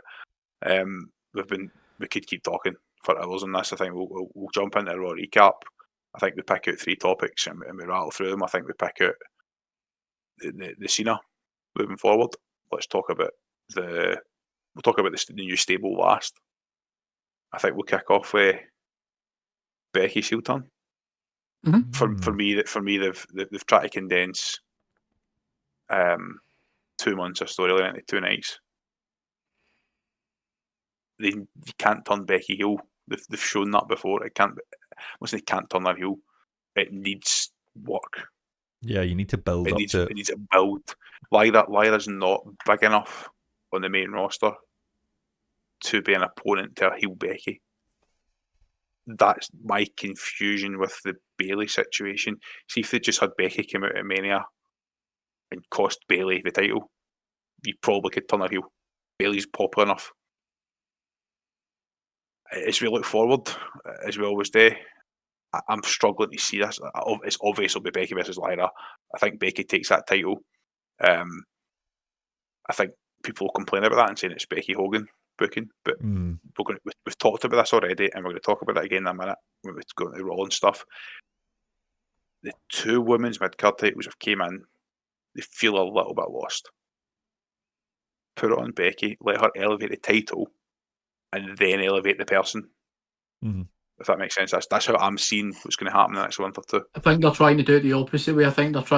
we could keep talking for hours on this. I think we'll jump into a raw recap. I think we pick out 3 topics and we rattle through them. I think we pick out the Cena moving forward. Let's talk about the new stable last. I think we'll kick off with Becky's heel turn. For me, they've tried to condense 2 months of storyline into 2 nights. You can't turn Becky heel. They've shown that before. Once they can't turn her heel, it needs work. Yeah, you need to build up to it. It needs a build. Lyra's not big enough on the main roster to be an opponent to a heel Becky. That's my confusion with the Bayley situation. See, if they just had Becky come out at Mania and cost Bayley the title, you probably could turn her heel. Bayley's popular enough. As we look forward, as we always do, I'm struggling to see this. It's obvious it'll be Becky versus Lyra. I think Becky takes that title. I think people will complain about that and saying it's Becky Hogan booking, but we've talked about this already, and we're going to talk about it again in a minute when we go into Raw and stuff. The two women's mid-card titles have came in. They feel a little bit lost. Put it on Becky, let her elevate the title, and then elevate the person. If that makes sense. That's how I'm seeing what's going to happen in the next month or two. I think they're trying to do it the opposite way. I think Lyra's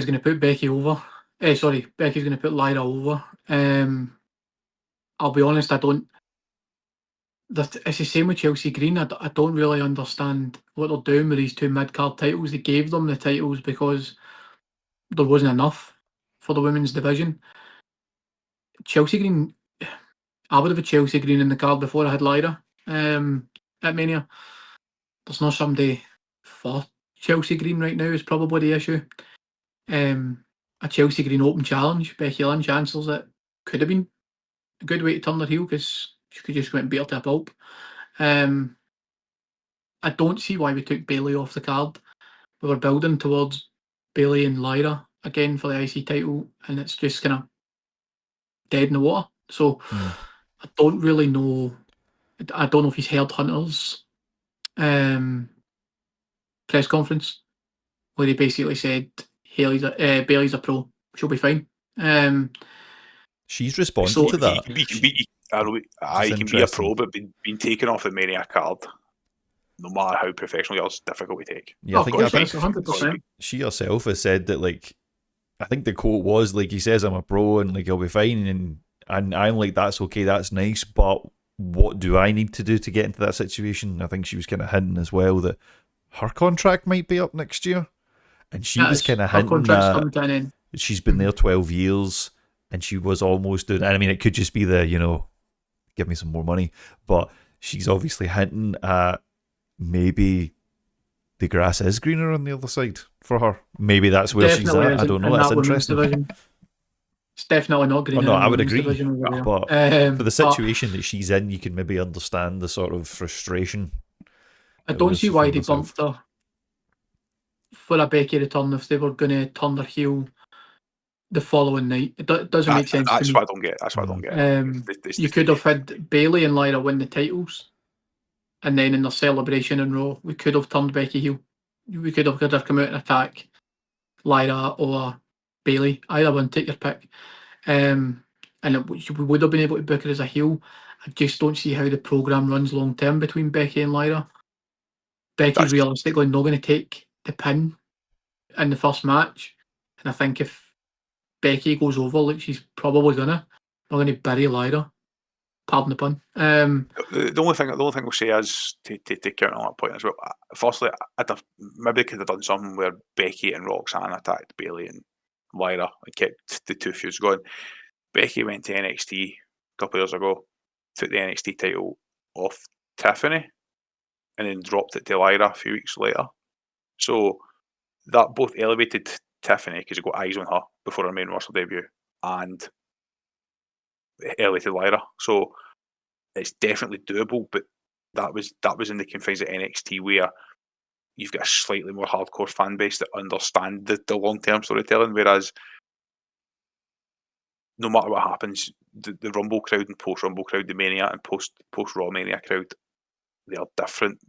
going to put Becky over. Becky's going to put Lyra over. I'll be honest, it's the same with Chelsea Green. I don't really understand what they're doing with these two mid-card titles. They gave them the titles because there wasn't enough for the women's division. Chelsea Green, I would have a Chelsea Green in the card before I had Lyra at Mania. There's not somebody for Chelsea Green right now is probably the issue. A Chelsea Green Open Challenge, Becky Lynch answers it. Could have been a good way to turn her heel because she could just go and beat her to a pulp. I don't see why we took Bayley off the card. We were building towards Bayley and Lyra again for the IC title, and it's just kind of dead in the water. So I don't really know. I don't know if he's heard Hunter's press conference where he basically said Bayley's a pro, she'll be fine. She's responded to that. He can be a pro, but being taken off the Mania card, no matter how professional you are, it's difficult to take. Yeah, I think 100%. She herself has said that, like, I think the quote was, like, he says I'm a pro and, like, I'll be fine, and I'm like, that's okay, that's nice, but what do I need to do to get into that situation? I think she was kind of hinting as well that her contract might be up next year, and she was kind of hinting that she's been there 12 years and she was almost doing, and I mean, it could just be the, give me some more money, but she's obviously hinting at maybe the grass is greener on the other side for her. Maybe that's where she's at. I don't know. That's interesting. It's definitely not greener. No, I would agree. But for the situation that she's in, you can maybe understand the sort of frustration. I don't see why they bumped her for a Becky return if they were going to turn her heel the following night. It doesn't make sense to me. That's what I don't get. You could have had Bayley and Lyra win the titles, and then in their celebration in Raw, we could have turned Becky heel. We could have had her come out and attack Lyra or Bayley. Either one, take your pick. And we would have been able to book her as a heel. I just don't see how the programme runs long term between Becky and Lyra. Becky's realistically not going to take the pin in the first match. And I think if Becky goes over, like she's probably gonna, they're going to bury Lyra. Pardon the pun. The only thing I'll say is to count on that point as well. Firstly, maybe could have done something where Becky and Roxanne attacked Bayley and Lyra and kept the two feuds going. Becky went to NXT a couple of years ago, took the NXT title off Tiffany, and then dropped it to Lyra a few weeks later. So that both elevated Tiffany because you got eyes on her before her main roster debut, and elevated Lyra. So it's definitely doable, but that was in the confines of NXT where you've got a slightly more hardcore fan base that understand the long-term storytelling, whereas no matter what happens, the Rumble crowd and post-Rumble crowd, the Mania and post-Raw Mania crowd, they are different.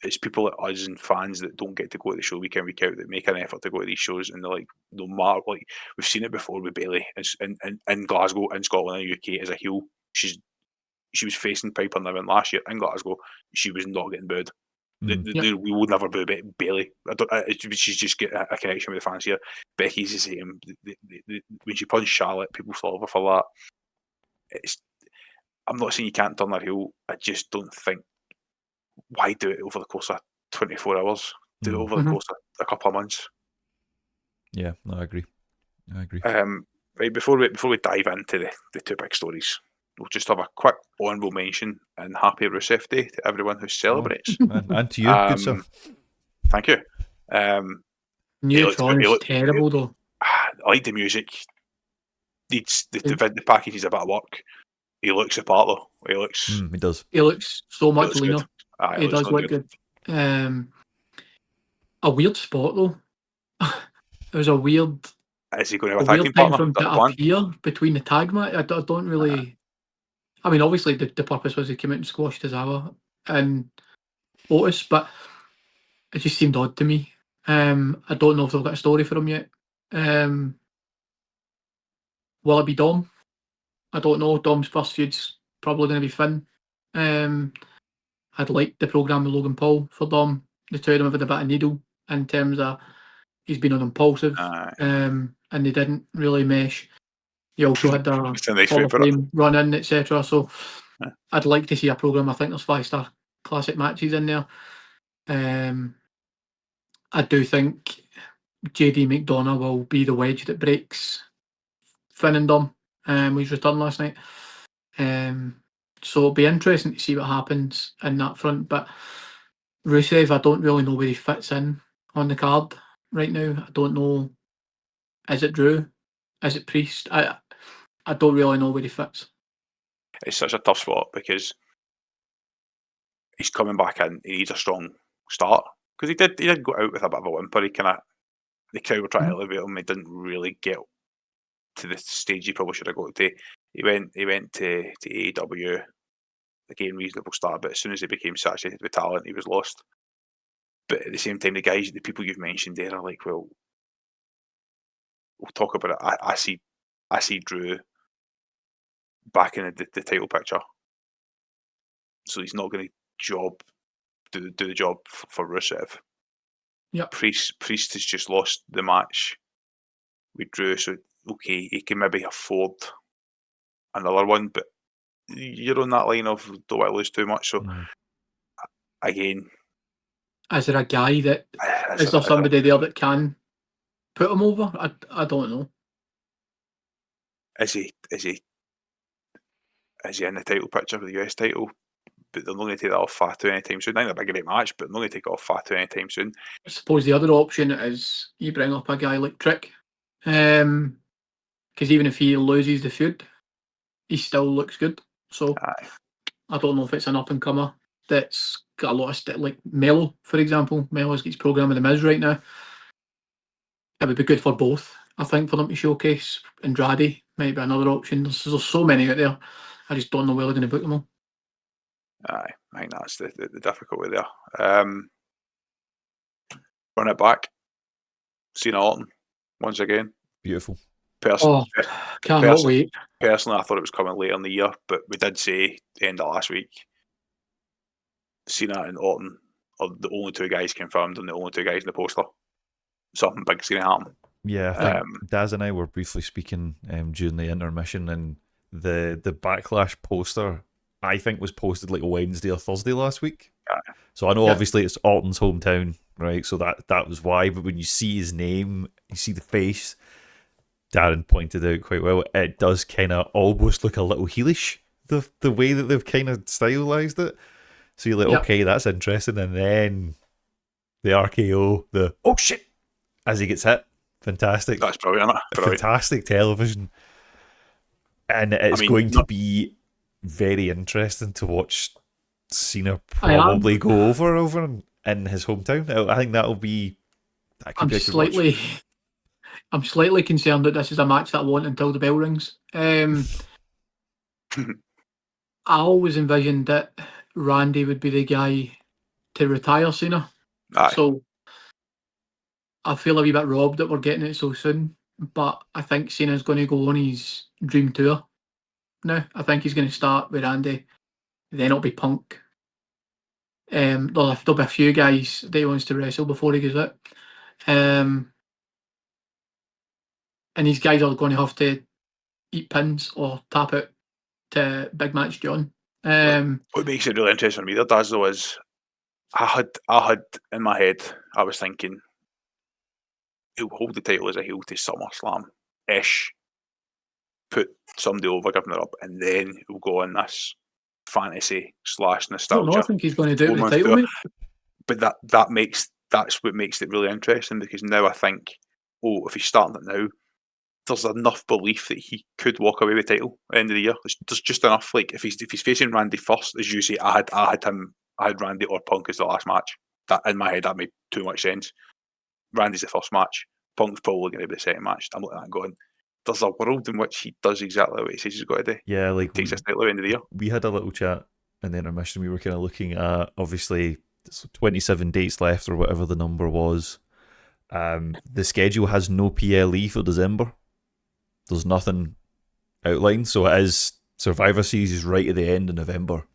It's people like us and fans that don't get to go to the show week in, week out that make an effort to go to these shows, and they're like, no matter, like, we've seen it before with Bayley in Glasgow, in Scotland, in the UK as a heel. She was facing Piper Niven last year in Glasgow. She was not getting booed. We would never boo Bayley. She's just get a connection with the fans here. Becky's the same. When she punched Charlotte, people fall over for that. I'm not saying you can't turn her heel. I just don't think. Why do it over the course of 24 hours? Do it over the course of a couple of months. Yeah, no, I agree. Right, before we dive into the two big stories, we'll just have a quick honourable mention and happy Rusev Day to everyone who celebrates. And to you, good sir. Thank you. New Tron is terrible though. I like the music. Needs the package needs a bit of work. He looks the part though. He does. He looks so much looks leaner. good. He does look good. A weird spot though. It was a weird. Is he going to have A a tag weird team thing partner? for him Is that to the plan? appear between the tag match. I don't really. I mean, obviously the purpose was he came out and squashed Tozawa and Otis, but it just seemed odd to me. I don't know if they've got a story for him yet. Will it be Dom? I don't know. Dom's first feud's probably going to be Finn. I'd like the programme with Logan Paul for Dom. The two of them have had a bit of needle in terms of he's been on Impulsive, and they didn't really mesh. He also had the Hall of Fame run in, etc. So I'd like to see a programme. I think there's 5-star classic matches in there. I do think JD McDonough will be the wedge that breaks Finn and Dom. He's returned last night. So it'll be interesting to see what happens in that front. But Rusev, I don't really know where he fits in on the card right now. I don't know. Is it Drew? Is it Priest? I don't really know where he fits. It's such a tough spot because he's coming back in. He needs a strong start because he did go out with a bit of a whimper. The crowd were trying to elevate him. He didn't really get to the stage he probably should have got to. He went to AEW, again reasonable start, but as soon as he became saturated with talent, he was lost. But at the same time, the people you've mentioned there are like, well, we'll talk about it. I see Drew back in the title picture, so he's not going to do the job for Rusev. Yeah, Priest has just lost the match with Drew, so okay, he can maybe afford another one, but you're on that line of don't want to lose too much. So again, is there a guy that is there somebody there that can put him over? I don't know. Is he in the title picture for the US title? But they're not going to take that off Fatu anytime soon. I think they're a great match, but they're not going to take it off Fatu anytime soon. I suppose the other option is you bring up a guy like Trick, because even if he loses the feud, he still looks good. So I don't know if it's an up and comer that's got a lot of like Melo, for example. Melo's got his program with the Miz right now. It would be good for both, I think, for them to showcase. Andrade might be another option. There's so many out there. I just don't know where they're going to book them all. I think that's the difficulty there. Run it back. Cena Orton once again. Beautiful. Cannot wait. Personally, I thought it was coming later in the year, but we did say the end of last week, Cena and Orton are the only two guys confirmed and the only two guys in the poster. Something big's going to happen. Yeah, I think Daz and I were briefly speaking during the intermission, and the Backlash poster, I think, was posted like Wednesday or Thursday last week. So I know obviously it's Orton's hometown, right? So that was why. But when you see his name, you see the face, Darren pointed out quite well, it does kind of almost look a little heelish, the way that they've kind of stylized it. So you're like, okay, that's interesting. And then the RKO, the oh shit, as he gets hit. Fantastic. That's brilliant. Fantastic television. And it's going to be very interesting to watch Cena probably go over in his hometown. I think that'll be... I'm slightly concerned that this is a match that I want until the bell rings. I always envisioned that Randy would be the guy to retire Cena. So I feel a wee bit robbed that we're getting it so soon. But I think Cena's going to go on his dream tour now. I think he's going to start with Randy. Then it'll be Punk. There'll be a few guys that he wants to wrestle before he goes out. And these guys are going to have to eat pins or tap out to Big Match John. What makes it really interesting for me there, Daz, though, is I had in my head, I was thinking he'll hold the title as a heel to SummerSlam-ish, put somebody over, give them the rub, and then he'll go on this fantasy / I don't know. nostalgia. I think he's going to do it with the 4 months title, tour. mate. But that's what makes it really interesting, because now I think, if he's starting it now, there's enough belief that he could walk away with the title at the end of the year. There's just enough. Like if he's facing Randy first, as you say, I had Randy or Punk as the last match. That in my head that made too much sense. Randy's the first match. Punk's probably going to be the second match. I'm looking at that and going, there's a world in which he does exactly what he says he's got to do. Yeah, like Takes his title at the end of the year. we had a little chat in the intermission. We were kind of looking at, obviously, 27 dates left or whatever the number was. The schedule has no PLE for December. There's nothing outlined, so it is Survivor Series is right at the end of November.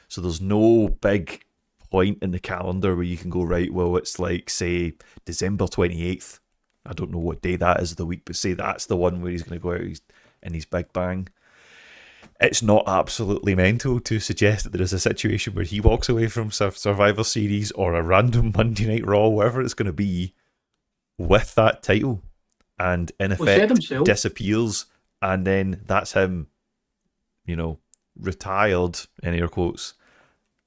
So there's no big point in the calendar where you can go, right, well, it's like, say, December 28th. I don't know what day that is of the week, but say that's the one where he's going to go out in his big bang. It's not absolutely mental to suggest that there is a situation where he walks away from Survivor Series or a random Monday Night Raw, whatever it's going to be, with that title, and in effect disappears, and then that's him, retired in air quotes,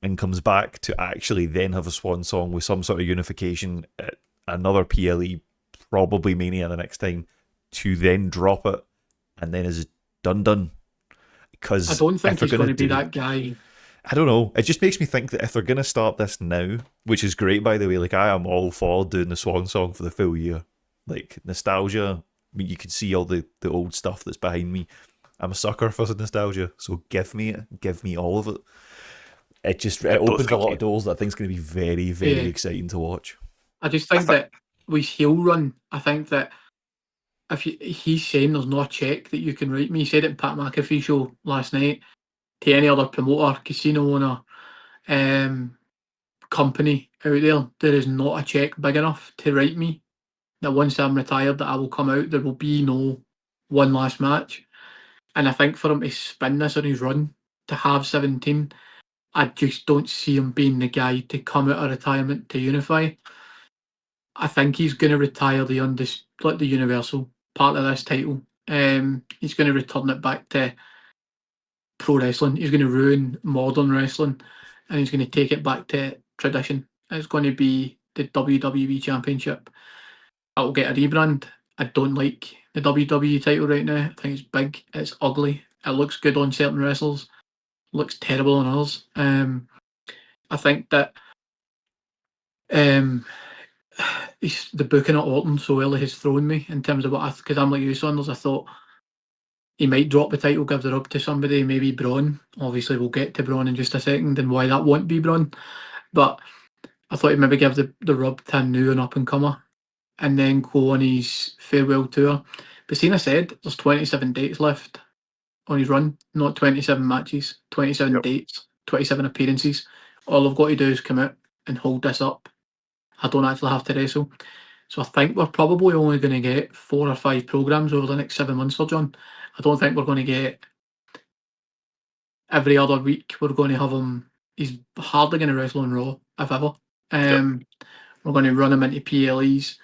and comes back to actually then have a swan song with some sort of unification at another PLE, probably Mania the next time, to then drop it, and then is done. Because I don't think he's going to be that guy. I don't know. It just makes me think that if they're going to start this now, which is great, by the way, like I am all for doing the swan song for the full year. Like nostalgia, I mean, you can see all the old stuff that's behind me. I'm a sucker for nostalgia, so give me it. Give me all of it. It opens a lot of doors that I think is going to be very, very exciting to watch. I just think that with heel run, I think that if he's saying there's no check that you can write me. He said it in Pat McAfee show last night. To any other promoter, casino owner, company out there is not a check big enough to write me that once I'm retired that I will come out. There will be no one last match. And I think for him to spin this on his run, to have 17, I just don't see him being the guy to come out of retirement to unify. I think he's going to retire the Universal part of this title. He's going to return it back to pro wrestling. He's going to ruin modern wrestling, and he's going to take it back to tradition. It's going to be the WWE Championship. It'll get a rebrand. I don't like the WWE title right now. I think it's big. It's ugly. It looks good on certain wrestlers. Looks terrible on others. I think that the booking at Orton so early has thrown me in terms of because I'm like you, Saunders. I thought he might drop the title, give the rub to somebody, maybe Braun. Obviously, we'll get to Braun in just a second and why that won't be Braun. But I thought he'd maybe give the rub to a new and up and comer and then go on his farewell tour. But Cena said there's 27 dates left on his run, not 27 matches, 27 dates, 27 appearances. All I've got to do is come out and hold this up. I don't actually have to wrestle. So I think we're probably only going to get 4 or 5 programs over the next 7 months for John. I don't think we're going to get every other week. We're going to have him. He's hardly going to wrestle on Raw, if ever. We're going to run him into PLEs.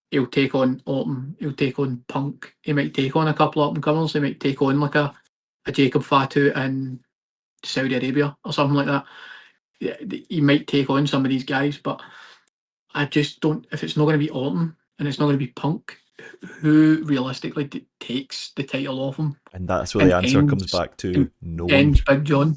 He'll take on Orton. He'll take on Punk. He might take on a couple of up-and-comers. He might take on like a Jacob Fatu in Saudi Arabia or something like that. Yeah, he might take on some of these guys, but I just don't. If it's not going to be Orton and it's not going to be Punk, who realistically takes the title off him? And that's where the answer comes back to no one. Ends Big John.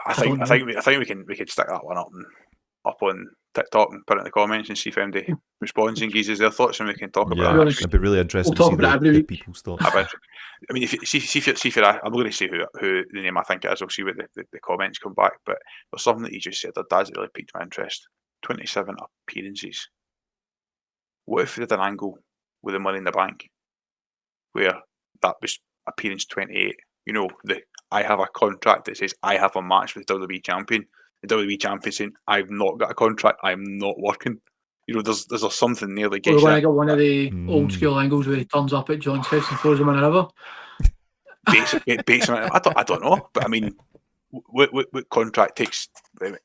I think we can stick that one up on TikTok and put it in the comments and see if anybody responds and gives us their thoughts, and we can talk about it. It'd be really interesting to see the people's thoughts. I mean, if you're, I'm going to say who the name I think it is. I'll see what the comments come back. But there's something that you just said that really piqued my interest. 27 appearances. What if we did an angle with the Money in the Bank where that was appearance 28? You know, I have a contract that says I have a match with the WWE champion. The WWE champion saying I've not got a contract. I'm not working. You know, there's something there that gets. We're going to get one of the old school angles where he turns up at John's house and throws him in a river. I don't know, but I mean, what contract takes the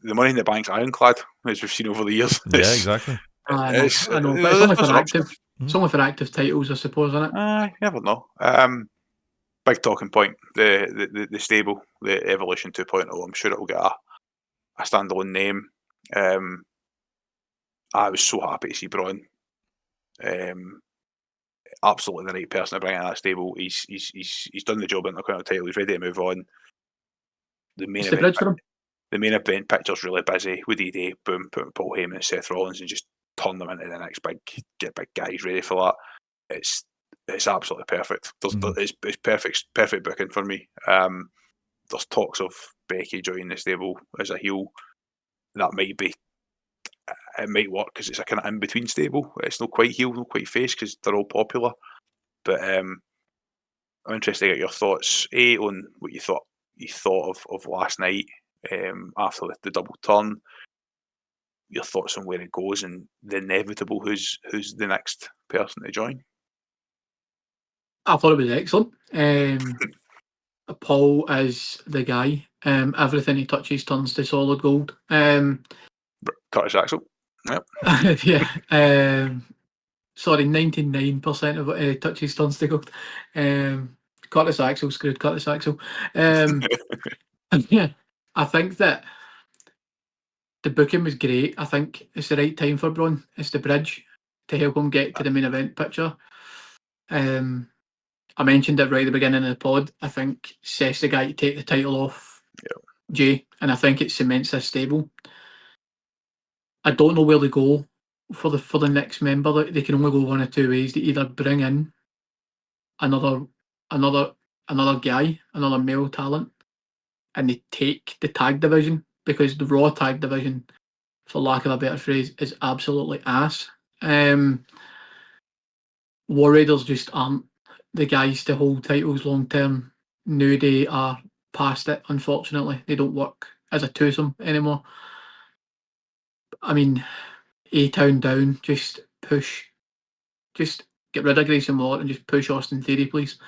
Money in the Bank's ironclad, as we've seen over the years. Yeah, exactly. I know, but it's only for active. It's only for active titles, I suppose, isn't it? You never know. Big talking point, the stable, the Evolution 2.0. I'm sure it'll get a standalone name. I was so happy to see Braun. Absolutely the right person to bring in that stable. He's done the job in the Intercontinental title. He's ready to move on. The main It's the event, bridge for him. the main event picture's really busy. What do you do? Boom, put Paul Heyman and Seth Rollins and just turn them into the next get big guys ready for that. It's absolutely perfect. It's perfect booking for me. There's talks of Becky joining the stable as a heel. That might be. It might work because it's a kind of in between stable. It's not quite heel, not quite face because they're all popular. But I'm interested to get your thoughts. On what you thought of last night after the double turn. Your thoughts on where it goes and the inevitable who's the next person to join. I thought it was excellent. Paul is the guy. Everything he touches turns to solid gold. Curtis Axel. Yep. Yeah. 99% of what he touches turns to gold. Curtis Axel screwed Curtis Axel. Yeah, I think that the booking was great. I think it's the right time for Braun. It's the bridge to help him get to the main event picture. I mentioned it right at the beginning of the pod. I think Seth's the guy to take the title off Jay, and I think it cements this stable. I don't know where they go for the next member. They can only go one of two ways. They either bring in another guy, another male talent, and they take the tag division, because the Raw tag division, for lack of a better phrase, is absolutely ass. War Raiders just aren't the guys to hold titles long term. New Day are past it, unfortunately. They don't work as a twosome anymore. I mean, A-Town down, just get rid of Grayson Waller and just push Austin Theory, please.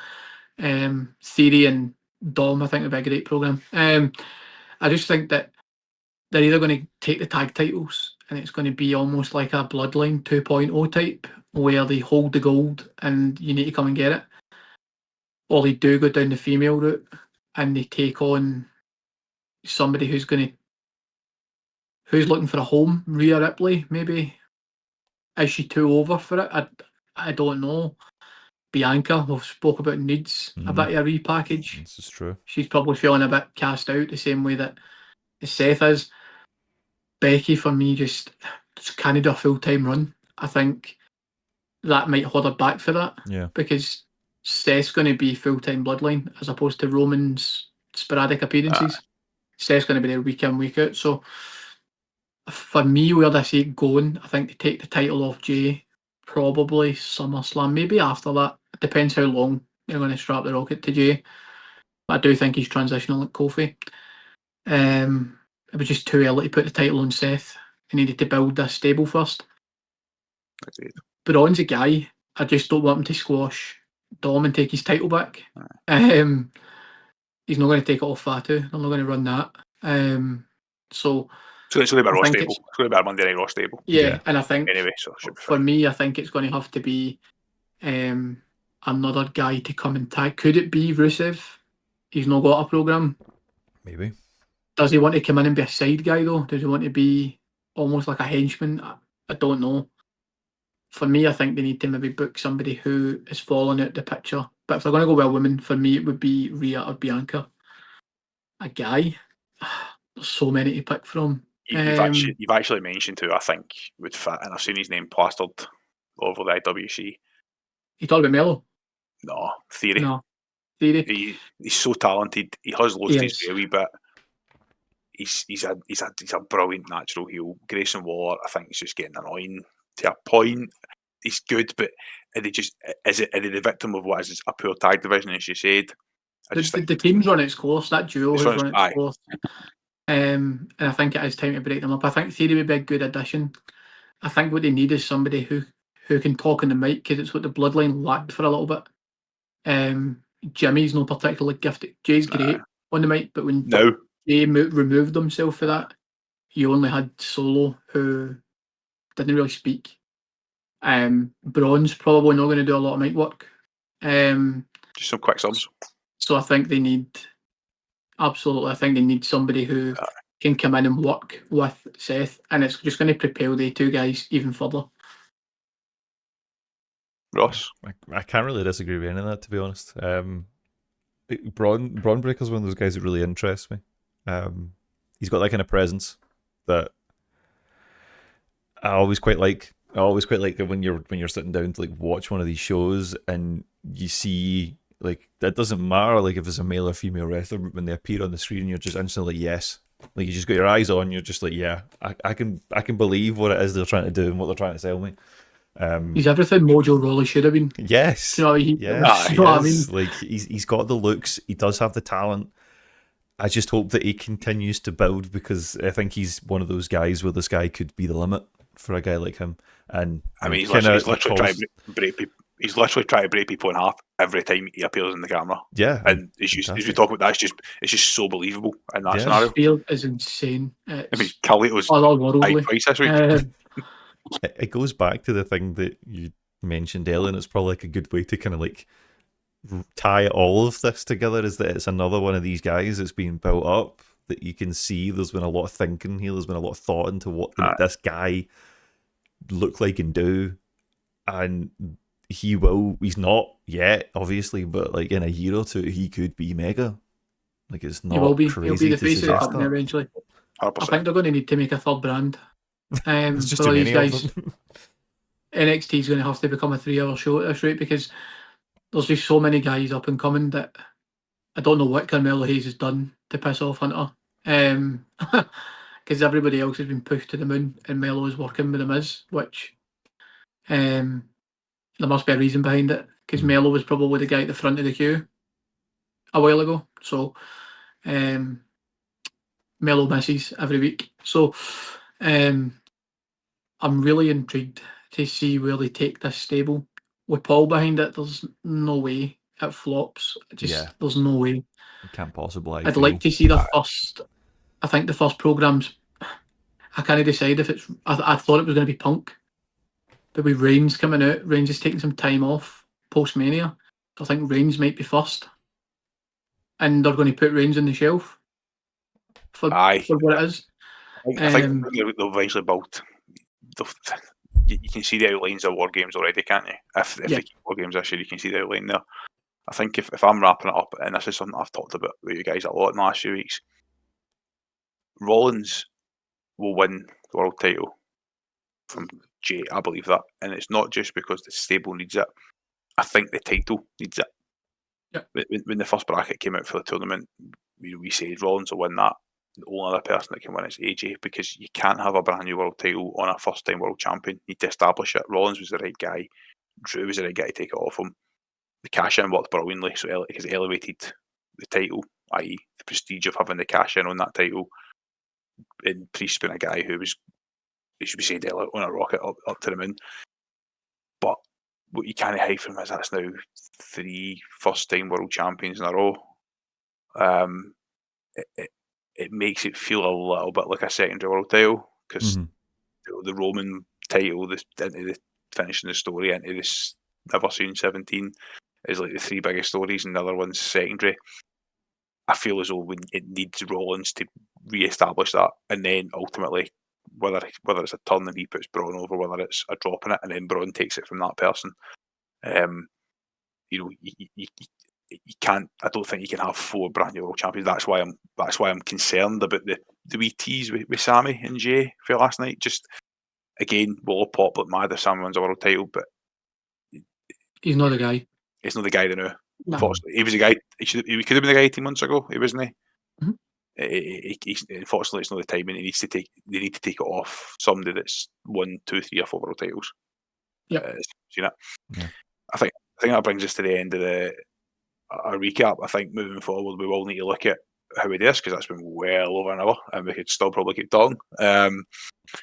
Theory and Dom, I think, would be a great program. I just think that they're either going to take the tag titles and it's going to be almost like a Bloodline 2.0 type, where they hold the gold and you need to come and get it, or they do go down the female route and they take on somebody who's looking for a home. Rhea Ripley, maybe. Is she too over for it? I don't know. Bianca, we've spoke about, needs a bit of a repackage. This is true. She's probably feeling a bit cast out, the same way that Seth is. Becky, for me, just can't do a full-time run. I think that might hold her back for that. Yeah. Because Seth's going to be full-time Bloodline as opposed to Roman's sporadic appearances. Seth's going to be there week in, week out. So for me, where I see it going, I think to take the title off Jay, probably SummerSlam, maybe after that. It depends how long they're going to strap the rocket to Jay. But I do think he's transitional like Kofi. It was just too early to put the title on Seth. He needed to build this stable first. Agreed. Braun's a guy. I just don't want him to squash Dom and take his title back. He's not going to take it off Fatu. I'm not going to run that. So it's going to be a Raw think stable. It's going to be a Monday Night Raw stable. yeah, and I think Anyway, so it should be for fine. me, I think it's going to have to be another guy to come and tag. Could it be Rusev? He's not got a program. Maybe. Does he want to come in and be a side guy though? Does he want to be almost like a henchman? I don't know. For me, I think they need to maybe book somebody who is falling out the picture. But if they're going to go with a woman, for me, it would be Rhea or Bianca. A guy? There's so many to pick from. You've actually mentioned who I think would fit, and I've seen his name plastered over the IWC. You talking about Melo? No, Theory. No. Theory. He's so talented. He has lost his way a wee bit. He's a brilliant natural heel. Grayson Waller, I think, is just getting annoying to a point. He's good, but are they the victim of what is a poor tag division, as you said? The team's run its course. That duo has run its course. Yeah. And I think it is time to break them up. I think Theory would be a good addition. I think what they need is somebody who can talk on the mic, because it's what the Bloodline lacked for a little bit. Jimmy's not particularly gifted. Jay's great on the mic, but when Jay removed himself for that, you only had Solo, who didn't really speak. Braun's probably not going to do a lot of mic work. Just some quick subs. So I think they need somebody who can come in and work with Seth, and it's just going to propel the two guys even further. Ross? I can't really disagree with any of that, to be honest. Braun Breaker's one of those guys that really interests me. He's got that kind of presence that I always quite like. I always quite like that when you're sitting down to like watch one of these shows and you see, like, that doesn't matter like if it's a male or female wrestler, but when they appear on the screen, you're just instantly like, yes. Like, you just got your eyes on, you're just like, yeah, I can believe what it is they're trying to do and what they're trying to sell me. He's everything Mojo Rawley should have been. Yes. You know, Yes, you know what I mean? Like, he's got the looks, he does have the talent. I just hope that he continues to build, because I think he's one of those guys where this guy could be the limit for a guy like him. And I mean, he's literally trying to break people. He's literally trying to break people in half every time he appears in the camera. Yeah, and as we talk about that, it's just so believable in that scenario. His field is insane. I mean, Carlito's otherworldly. twice this week. It goes back to the thing that you mentioned earlier, and it's probably like a good way to kind of like tie all of this together, is that it's another one of these guys that's being built up, that you can see there's been a lot of thinking here, there's been a lot of thought into what can this guy look like and do, and he's not yet, obviously, but like in a year or two he could be mega. Like, it's not he'll be the crazy face of the company that. eventually. 100%. I think they're going to need to make a third brand. There's just for too all these many of guys. them. NXT is going to have to become a 3-hour show at this rate, because there's just so many guys up and coming that I don't know what Carmelo Hayes has done to piss off Hunter. Because everybody else has been pushed to the moon and Melo is working with the Miz, which there must be a reason behind it, because Melo was probably the guy at the front of the queue a while ago. So Melo misses every week. So I'm really intrigued to see where they take this stable. With Paul behind it, there's no way it flops. There's no way. It can't possibly. I'd like to see the first. I think the first program's. I can't decide if it's. I thought it was going to be Punk, but with Reigns coming out, Reigns is taking some time off post Mania. So I think Reigns might be first, and they're going to put Reigns on the shelf for what it is. I think they'll eventually build. You can see the outlines of War Games already, can't you? If they keep War Games this year, you can see the outline there. I think if I'm wrapping it up, and this is something I've talked about with you guys a lot in the last few weeks, Rollins will win the world title from Jay. I believe that, and it's not just because the stable needs it. I think the title needs it. Yeah. When the first bracket came out for the tournament, we said Rollins will win that. The only other person that can win is AJ, because you can't have a brand new world title on a first-time world champion. You need to establish it. Rollins was the right guy. Drew was the right guy to take it off him. The cash-in worked brilliantly, so because it elevated the title, i.e. the prestige of having the cash-in on that title. And Priest being a guy who was, as we said, on a rocket up to the moon. But what you can't hide from is that's now 3 first-time world champions in a row. It makes it feel a little bit like a secondary world title, because the Roman title, into the finishing the story into this Never Seen 17 is like the 3 biggest stories, and the other one's secondary. I feel as though it needs Rollins to re-establish that, and then ultimately, whether it's a turn and he puts Braun over, whether it's a drop in it and then Braun takes it from that person. You can't. I don't think you can have 4 brand new world champions. That's why I'm concerned about the wee tease with Sammy and Jay for last night. Just again, we'll all pop like mad if Sammy wins a world title, but he's not the guy. He's not the guy they know. No. Unfortunately, he was a guy. He could have been the guy 18 months ago. He wasn't. Unfortunately, it's not the time, and they need to take it off somebody that's 1, 2, 3, or 4 world titles. Yeah, seen it. Yeah. I think that brings us to the end of a recap. I think moving forward, we will need to look at how we do this, because that's been well over an hour, and we could still probably keep talking.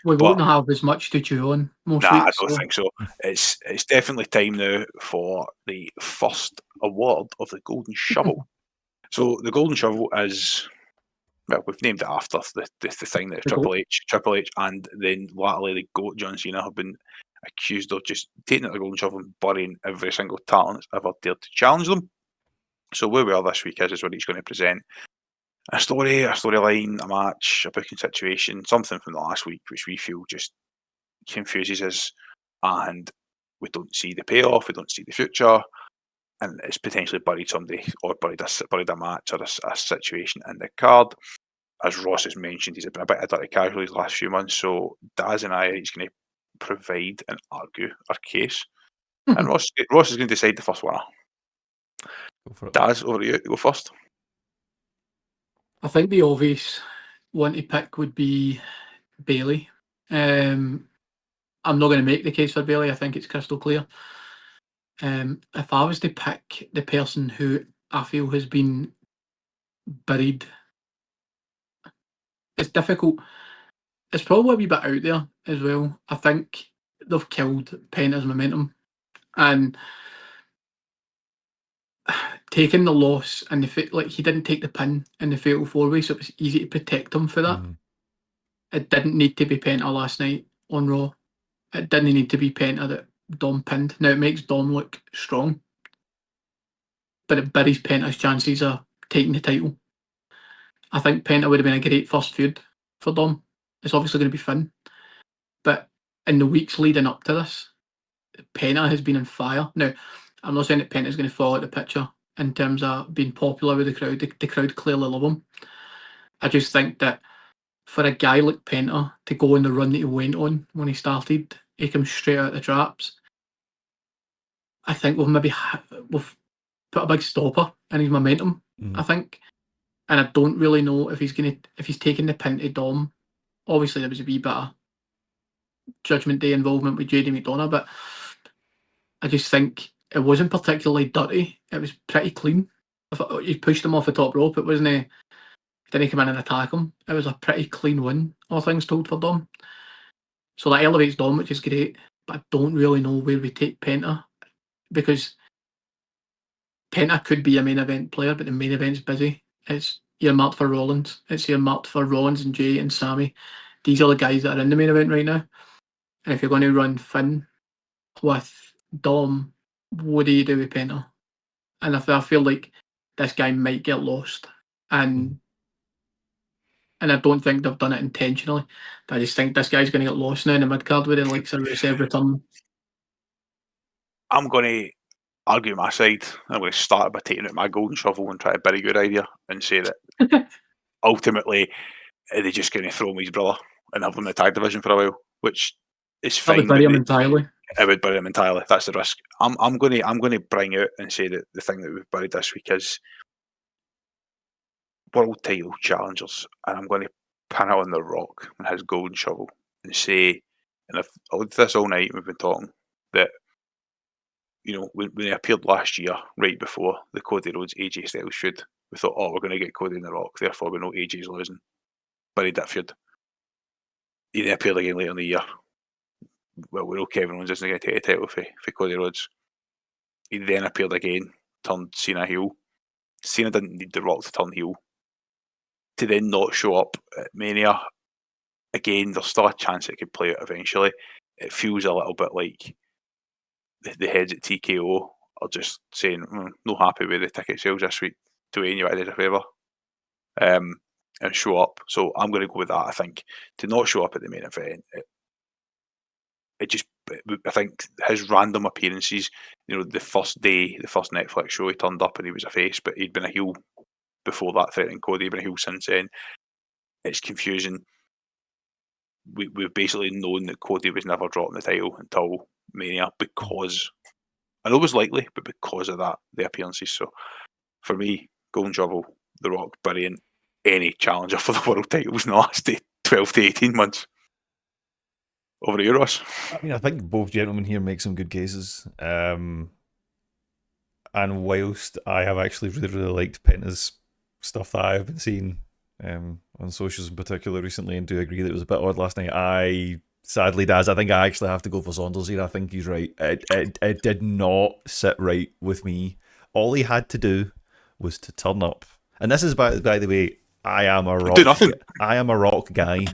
We won't have as much to chew on most weeks. I don't think so. It's definitely time now for the first award of the Golden Shovel. So the Golden Shovel is, well, we've named it after the thing that is Triple H, and then latterly the GOAT John Cena have been accused of just taking out the golden shovel and burying every single talent that's ever dared to challenge them. So where we are this week is where he's going to present a storyline, a match, a booking situation, something from the last week which we feel just confuses us, and we don't see the payoff, we don't see the future, and it's potentially buried somebody or buried a match or a situation in the card. As Ross has mentioned, he's been a bit of dirty casual these last few months, so Daz and I are each going to provide and argue our case. And Ross is going to decide the first winner. Go for it. Daz, over to you. Go first. I think the obvious one to pick would be Bailey. I'm not going to make the case for Bailey. I think it's crystal clear. If I was to pick the person who I feel has been buried, it's difficult. It's probably a wee bit out there as well. I think they've killed Penta's momentum, and taking the loss and like he didn't take the pin in the fatal 4-way, so it was easy to protect him for that. It didn't need to be Penta last night on Raw. It didn't need to be Penta that Dom pinned. Now it makes Dom look strong, but it buries Penta's chances of taking the title. I think Penta would have been a great first feud for Dom. It's obviously going to be fun, but in the weeks leading up to this, Penta has been on fire. Now, I'm not saying that Penta's going to fall out the picture in terms of being popular with the crowd. The crowd clearly love him. I just think that for a guy like Penta to go on the run that he went on when he started, he comes straight out the traps. I think we've put a big stopper in his momentum. I think, and I don't really know if he's taking the pin to Dom. Obviously, there was a wee bit of Judgment Day involvement with JD McDonough, but I just think it wasn't particularly dirty. It was pretty clean. He pushed him off the top rope. It wasn't he didn't come in and attack him. It was a pretty clean win, all things told, for Dom. So that elevates Dom, which is great, but I don't really know where we take Penta, because Penta could be a main event player, but the main event's busy. It's earmarked for Rollins. It's earmarked for Rollins and Jay and Sammy. These are the guys that are in the main event right now. And if you're going to run Finn with Dom, what do you do with Penta? And I feel like this guy might get lost. And I don't think they've done it intentionally. But I just think this guy's going to get lost now in the mid card with the likes of Rusev return. I'm going to argue my side. I'm going to start by taking out my golden shovel and try to bury your idea and say that ultimately they're just going to throw him his brother and have him in the tag division for a while, which is fine. I would bury him entirely. I would bury him entirely. That's the risk. I'm going to bring out and say that the thing that we've buried this week is world title challengers, and I'm going to pin it on The Rock and his golden shovel and say, and I've looked at this all night, we've been talking, that, you know, when he appeared last year, right before the Cody Rhodes AJ Styles feud, we thought, oh, we're going to get Cody and The Rock, therefore we know AJ's losing. Buried that feud. He then appeared again later in the year. Well, we know Kevin Owens isn't going to take a title for Cody Rhodes. He then appeared again, turned Cena heel. Cena didn't need The Rock to turn heel. To then not show up at Mania, again, there's still a chance it could play out eventually. It feels a little bit like the heads at TKO are just saying, not happy with the ticket sales this week, Dwayne, you want to do a favour and show up. So I'm going to go with that. I think to not show up at the main event, I think his random appearances, you know, the first Netflix show, he turned up and he was a face, but he'd been a heel before that, threatening Cody, he'd been a heel since then. It's confusing. We've basically known that Cody was never dropping the title until Mania, because I know it was likely, but because of that, the appearances. So for me, golden shovel, The Rock burying any challenger for the world titles in the last 12 to 18 months. Over to you, Ross. I mean, I think both gentlemen here make some good cases. And whilst I have actually really liked Penta's stuff that I've been seeing on socials in particular recently, and do agree that it was a bit odd last night, I sadly, Daz, I think I actually have to go for Saunders here. I think he's right. It did not sit right with me. All he had to do was to turn up. And this is, by the way, I am a Rock. Do nothing. I am a Rock guy.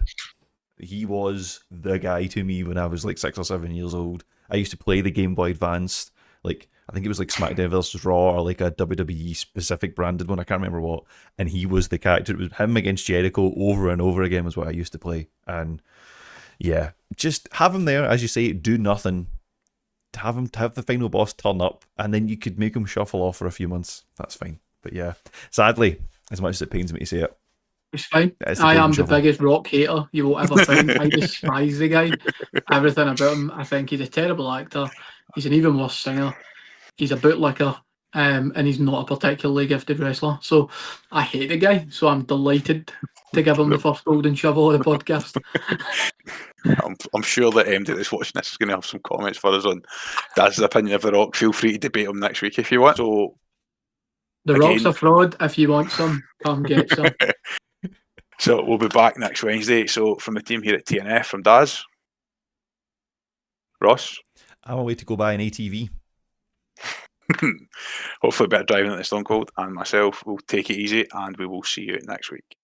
He was the guy to me when I was like 6 or 7 years old. I used to play the Game Boy Advance. Like, I think it was like SmackDown versus Raw or like a WWE specific branded one. I can't remember what. And he was the character. It was him against Jericho over and over again was what I used to play. And yeah, just have him there, as you say, do nothing. To have the final boss turn up, and then you could make him shuffle off for a few months. That's fine. But yeah, sadly, as much as it pains me to say it, It's fine. it's I am the shovel. biggest Rock hater you will ever find. I despise the guy. Everything about him. I think he's a terrible actor. He's an even worse singer. He's a bootlicker. And he's not a particularly gifted wrestler. So I hate the guy. So I'm delighted to give him the first golden shovel of the podcast. I'm sure that MD that's watching this is going to have some comments for us on Daz's opinion of The Rock. Feel free to debate him next week if you want. So The again, Rock's a fraud. If you want some, come get some. So we'll be back next Wednesday. So from the team here at TNF, from Daz, Ross, I'm a way to go buy an ATV. hopefully a bit of driving at the Stone Cold, and myself will take it easy, and we will see you next week.